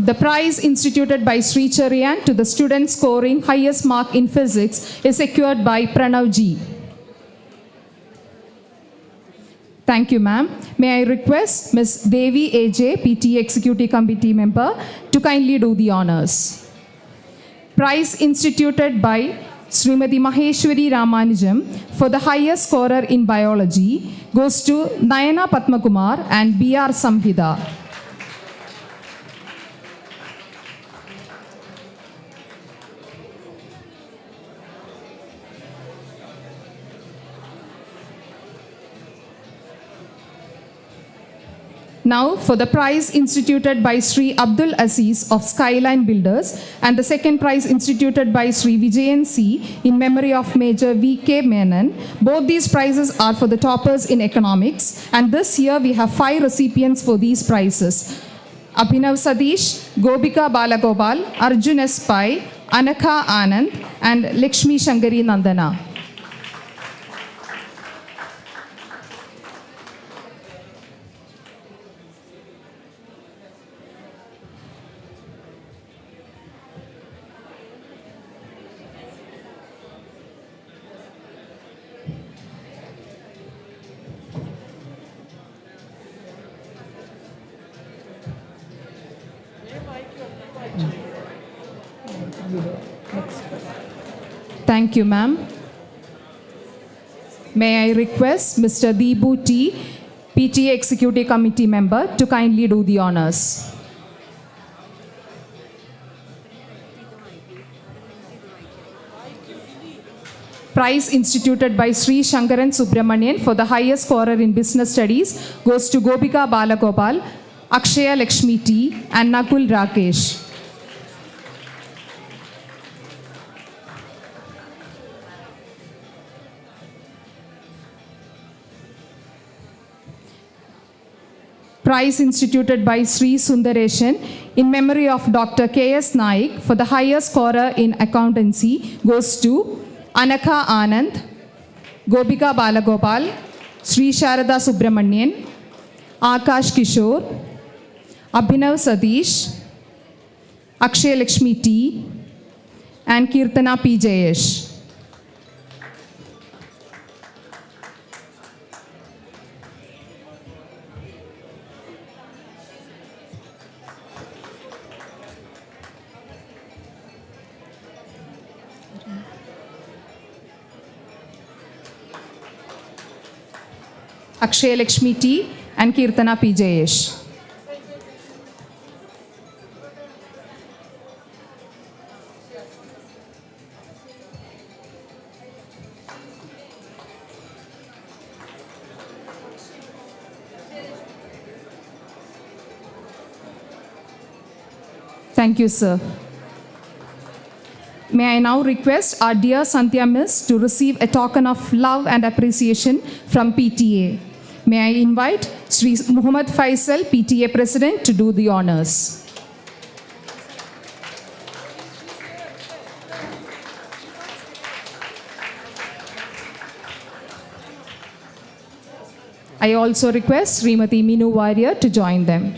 The prize instituted by Sri Cherian to the student scoring highest mark in physics is secured by Pranav G. Thank you, ma'am. May I request Ms. Devi AJ, PTA Executive Committee member, to kindly do the honors. Prize instituted by Srimati Maheshwari Ramanujam for the highest scorer in biology goes to Nayana Padmakumar and B.R. Samhida. Now for the prize instituted by Sri Abdul Aziz of Skyline Builders and the second prize instituted by Sri Vijayan C in memory of Major V.K. Menon. Both these prizes are for the toppers in economics, and this year we have 5 recipients for these prizes. Abhinav Sadish, Gobika Balagopal, Arjun S. Pai, Anakha Anand and Lakshmi Shankari Nandana. Thank you, ma'am. May I request Mr. Deebu T, PTA Executive Committee member, to kindly do the honors. Prize instituted by Sri Shankaran Subramanian for the highest scorer in business studies goes to Gobika Balagopal, Akshaya Lakshmi T and Nakul Rakesh. Prize instituted by Sri Sundareshan in memory of Dr. K.S. Naik for the highest scorer in accountancy goes to Anakha Anand, Gobika Balagopal, Sri Sharada Subramanian, Akash Kishore, Abhinav Sadish, Akshay Lakshmi T and Kirtana P. Jayesh. Akshay Lakshmi T and Kirtana P. Jayesh. Thank you, sir. May I now request our dear Sandhya Miss to receive a token of love and appreciation from PTA. May I invite Sri Muhammad Faisal, PTA President, to do the honors. I also request Srimati Minu Warrior to join them.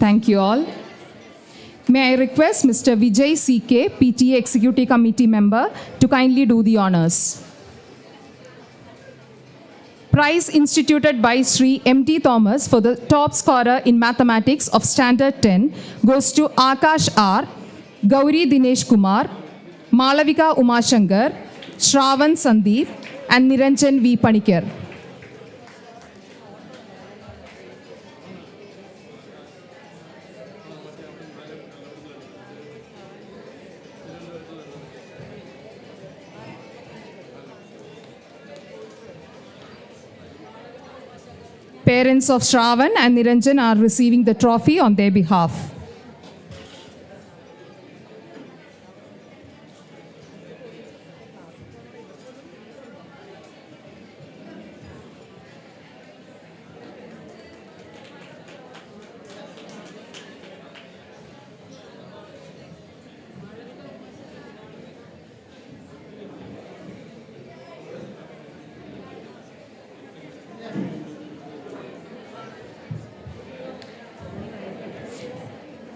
Thank you all. May I request Mr. Vijay C.K., PTA Executive Committee member, to kindly do the honors. Prize instituted by Sri M.T. Thomas for the top scorer in mathematics of Standard 10 goes to Akash R., Gauri Dinesh Kumar, Malavika Umashankar, Shravan Sandeep, and Niranjan V. Panikar. Parents of Shravan and Niranjan are receiving the trophy on their behalf.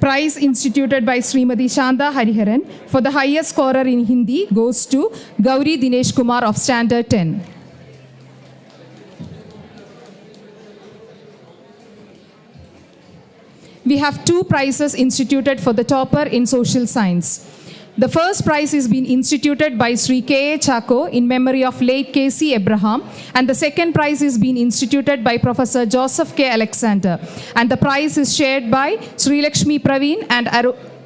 Prize instituted by Srimati Shanta Hariharan for the highest scorer in Hindi goes to Gauri Dinesh Kumar of Standard 10. We have 2 prizes instituted for the topper in social science. The first prize is being instituted by Sri K.A. Chako in memory of late K.C. Abraham, and the second prize is being instituted by Professor Joseph K. Alexander, and the prize is shared by Sri Lakshmi Praveen and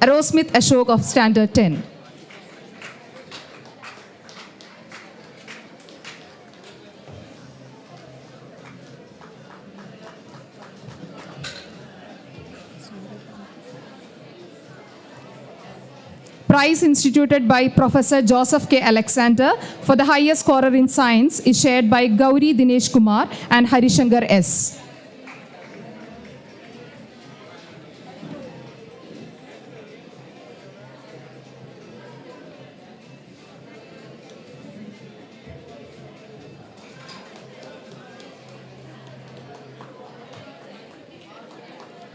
Arosmith Ashok of Standard 10. Prize instituted by Professor Joseph K. Alexander for the highest scorer in science is shared by Gauri Dinesh Kumar and Harishankar S.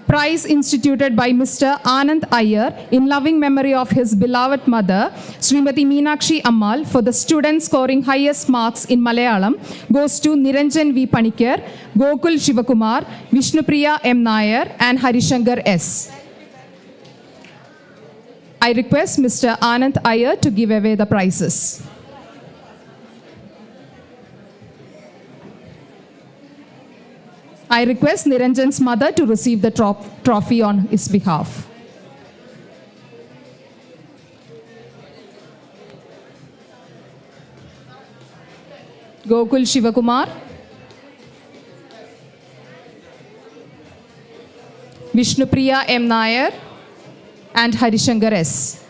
Prize instituted by Mr. Anand Iyer in loving memory of his beloved mother, Srimati Meenakshi Ammal, for the student scoring highest marks in Malayalam goes to Niranjan V. Panikar, Gokul Shivakumar, Vishnupriya M. Nair, and Harishankar S. I request Mr. Anand Iyer to give away the prizes. I request Niranjan's mother to receive the trophy on his behalf. Gokul Shivakumar, Vishnupriya M. Nair, and Harishankar S.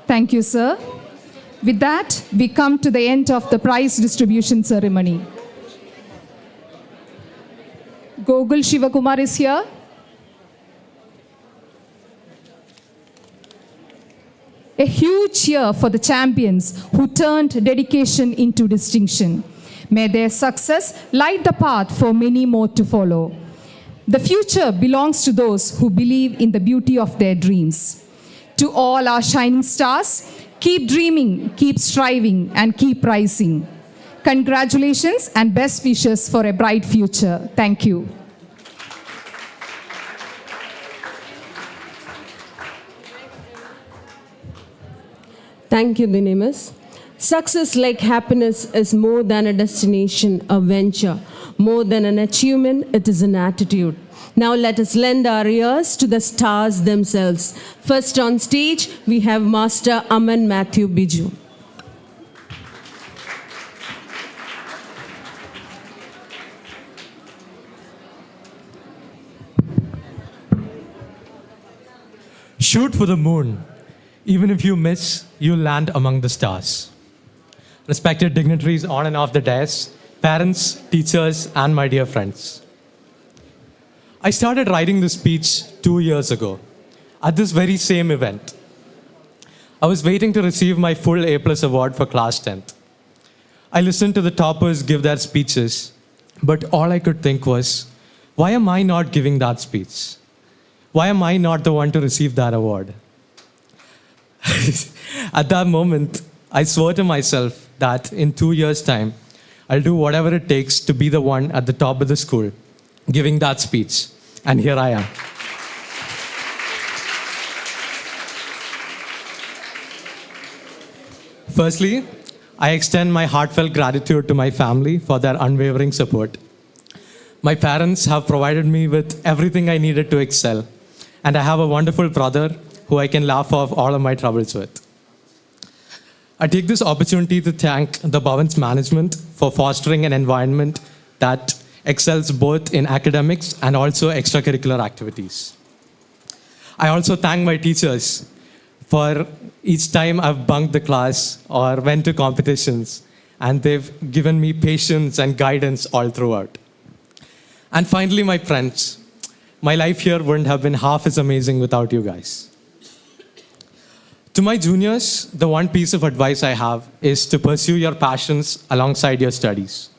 Thank you, sir. With that, we come to the end of the prize distribution ceremony. Gokul Shivakumar is here. A huge cheer for the champions who turned dedication into distinction. May their success light the path for many more to follow. The future belongs to those who believe in the beauty of their dreams. To all our shining stars, keep dreaming, keep striving, and keep rising. Congratulations and best wishes for a bright future. Thank you. Thank you, Dinemus. Success, like happiness, is more than a destination, a venture. More than an achievement, it is an attitude. Now let us lend our ears to the stars themselves. First on stage, we have Master Aman Matthew Biju. Shoot for the moon. Even if you miss, you'll land among the stars. Respected dignitaries on and off the dais, parents, teachers, and my dear friends. I started writing this speech 2 years ago, at this very same event. I was waiting to receive my full A+ award for class 10th. I listened to the toppers give their speeches, but all I could think was, why am I not giving that speech? Why am I not the one to receive that award? At that moment, I swore to myself that in 2 years' time, I'll do whatever it takes to be the one at the top of the school, giving that speech. And here I am. Firstly, I extend my heartfelt gratitude to my family for their unwavering support. My parents have provided me with everything I needed to excel, and I have a wonderful brother who I can laugh off all of my troubles with. I take this opportunity to thank the Bhavan's management for fostering an environment that excels both in academics and also extracurricular activities. I also thank my teachers for each time I've bunked the class or went to competitions, and they've given me patience and guidance all throughout. And finally, my friends, my life here wouldn't have been half as amazing without you guys. To my juniors, the one piece of advice I have is to pursue your passions alongside your studies.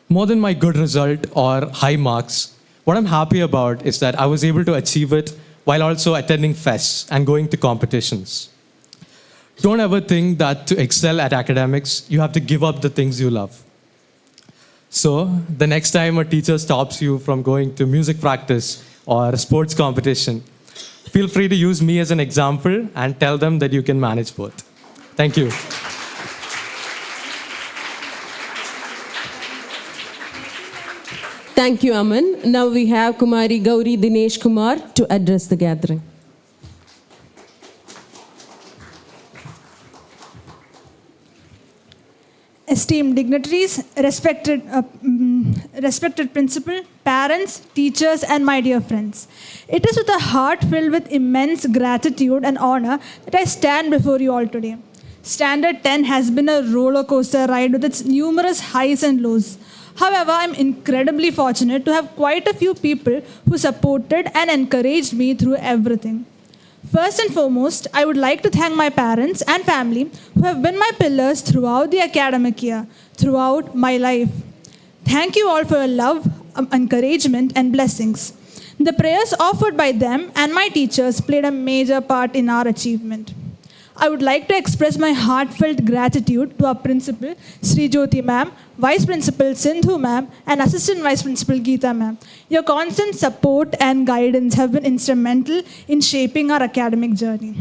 More than my good result or high marks, what I'm happy about is that I was able to achieve it while also attending fests and going to competitions. Don't ever think that to excel at academics, you have to give up the things you love. So the next time a teacher stops you from going to music practice or sports competition, feel free to use me as an example and tell them that you can manage both. Thank you. Thank you, Aman. Now we have Kumari Gauri Dinesh Kumar to address the gathering. Esteemed dignitaries, respected principal, parents, teachers, and my dear friends. It is with a heart filled with immense gratitude and honor that I stand before you all today. Standard 10 has been a roller coaster ride with its numerous highs and lows. However, I'm incredibly fortunate to have quite a few people who supported and encouraged me through everything. First and foremost, I would like to thank my parents and family who have been my pillars throughout the academic year, throughout my life. Thank you all for your love, encouragement, and blessings. The prayers offered by them and my teachers played a major part in our achievement. I would like to express my heartfelt gratitude to our principal, Sri Jyoti ma'am, Vice Principal Sindhu ma'am, and Assistant Vice Principal Geeta ma'am. Your constant support and guidance have been instrumental in shaping our academic journey.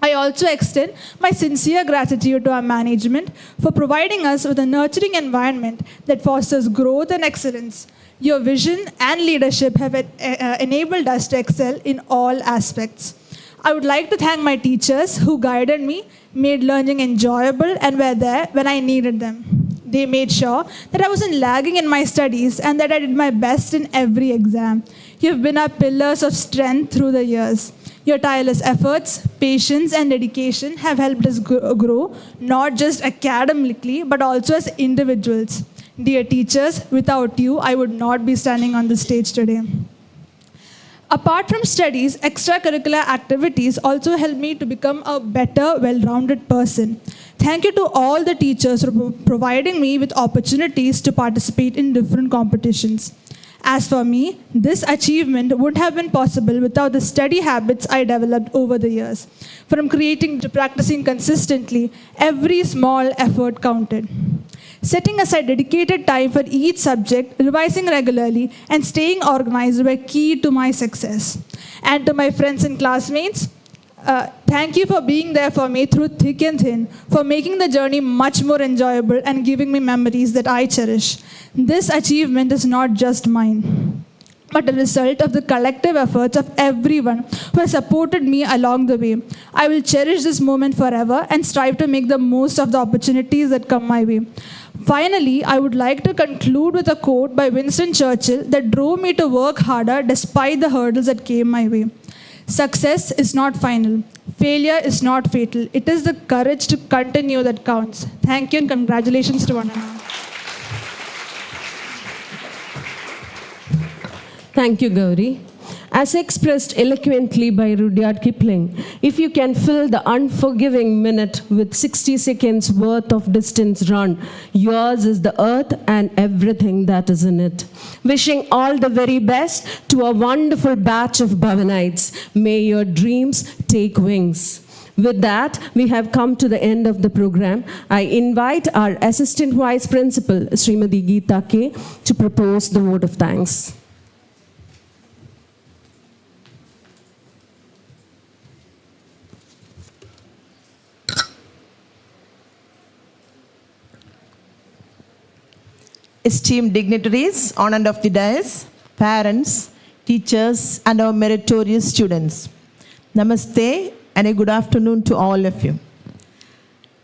I also extend my sincere gratitude to our management for providing us with a nurturing environment that fosters growth and excellence. Your vision and leadership have enabled us to excel in all aspects. I would like to thank my teachers who guided me, made learning enjoyable, and were there when I needed them. They made sure that I wasn't lagging in my studies and that I did my best in every exam. You have been our pillars of strength through the years. Your tireless efforts, patience, and dedication have helped us grow, not just academically, but also as individuals. Dear teachers, without you, I would not be standing on the stage today. Apart from studies, extracurricular activities also help me to become a better, well-rounded person. Thank you to all the teachers for providing me with opportunities to participate in different competitions. As for me, this achievement wouldn't have been possible without the study habits I developed over the years. From creating to practicing consistently, every small effort counted. Setting aside dedicated time for each subject, revising regularly, and staying organized were key to my success. And to my friends and classmates, thank you for being there for me through thick and thin, for making the journey much more enjoyable and giving me memories that I cherish. This achievement is not just mine, but a result of the collective efforts of everyone who has supported me along the way. I will cherish this moment forever and strive to make the most of the opportunities that come my way. Finally, I would like to conclude with a quote by Winston Churchill that drove me to work harder despite the hurdles that came my way. Success is not final. Failure is not fatal. It is the courage to continue that counts. Thank you and congratulations to one another. Thank you, Gauri. As expressed eloquently by Rudyard Kipling, if you can fill the unforgiving minute with 60 seconds worth of distance run, yours is the earth and everything that is in it. Wishing all the very best to a wonderful batch of Bhavanites. May your dreams take wings. With that, we have come to the end of the program. I invite our Assistant Vice Principal, Srimati Geeta K, to propose the vote of thanks. Esteemed dignitaries, on and off the dais, parents, teachers, and our meritorious students. Namaste and a good afternoon to all of you.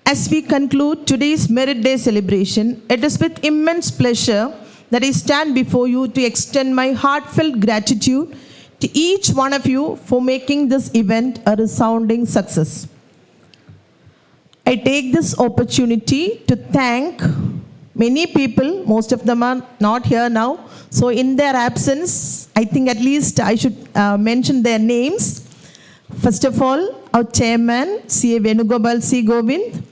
As we conclude today's Merit Day celebration, it is with immense pleasure that I stand before you to extend my heartfelt gratitude to each one of you for making this event a resounding success. I take this opportunity to thank Many people, most of them are not here now. So in their absence, I think at least I should mention their names. First of all, our chairman, C.A. Venugopal C. Govind.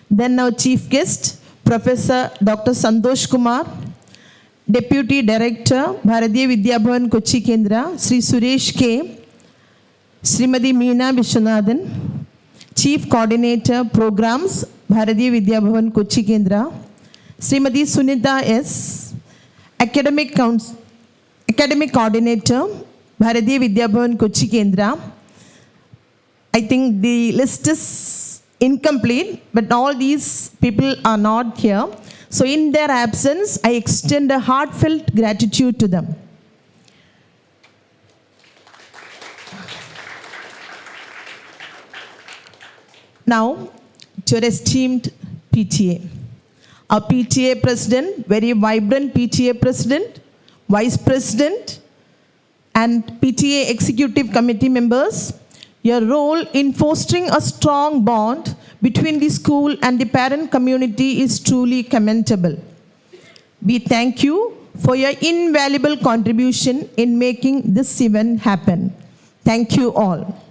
Then our chief guest, Professor Dr. Santosh Kumar. Deputy Director, Bharatiya Vidya Bhavan Kochi Kendra, Sri Suresh K. Srimati Meena Vishwanathan. Chief Coordinator, Programs, Bharatiya Vidya Bhavan Kochi Kendra. Srimati Sunita S. Academic Coordinator, Bharatiya Vidya Bhavan Kochi Kendra. I think the list is incomplete, but all these people are not here. So in their absence, I extend a heartfelt gratitude to them. Now, to your esteemed PTA. Our PTA president, very vibrant PTA president, vice president, and PTA executive committee members, your role in fostering a strong bond between the school and the parent community is truly commendable. We thank you for your invaluable contribution in making this event happen. Thank you all.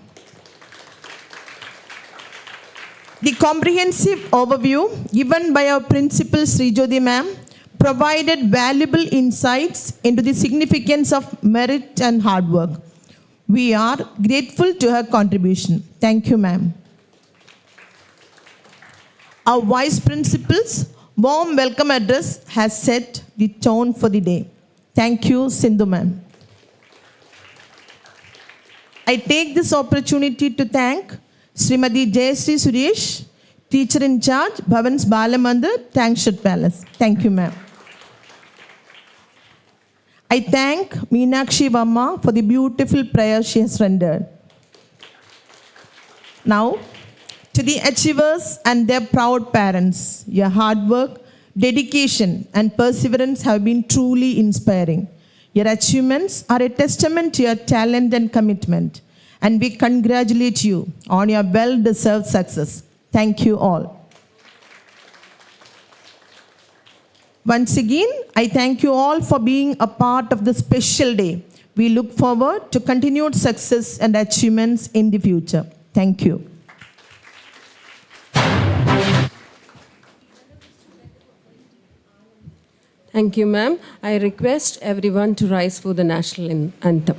The comprehensive overview given by our principal Sri Jyoti ma'am provided valuable insights into the significance of merit and hard work. We are grateful to her contribution. Thank you, ma'am. Our vice principal's warm welcome address has set the tone for the day. Thank you, Sindhu ma'am. I take this opportunity to thank Srimati Jayasri Suresh, teacher in charge, Bhavan's Balamandir, Tankshut Palace. Thank you, ma'am. I thank Meenakshi Vamma for the beautiful prayer she has rendered. Now, to the achievers and their proud parents, your hard work, dedication, and perseverance have been truly inspiring. Your achievements are a testament to your talent and commitment, and we congratulate you on your well-deserved success. Thank you all. Once again, I thank you all for being a part of this special day. We look forward to continued success and achievements in the future. Thank you. Thank you, ma'am. I request everyone to rise for the national anthem.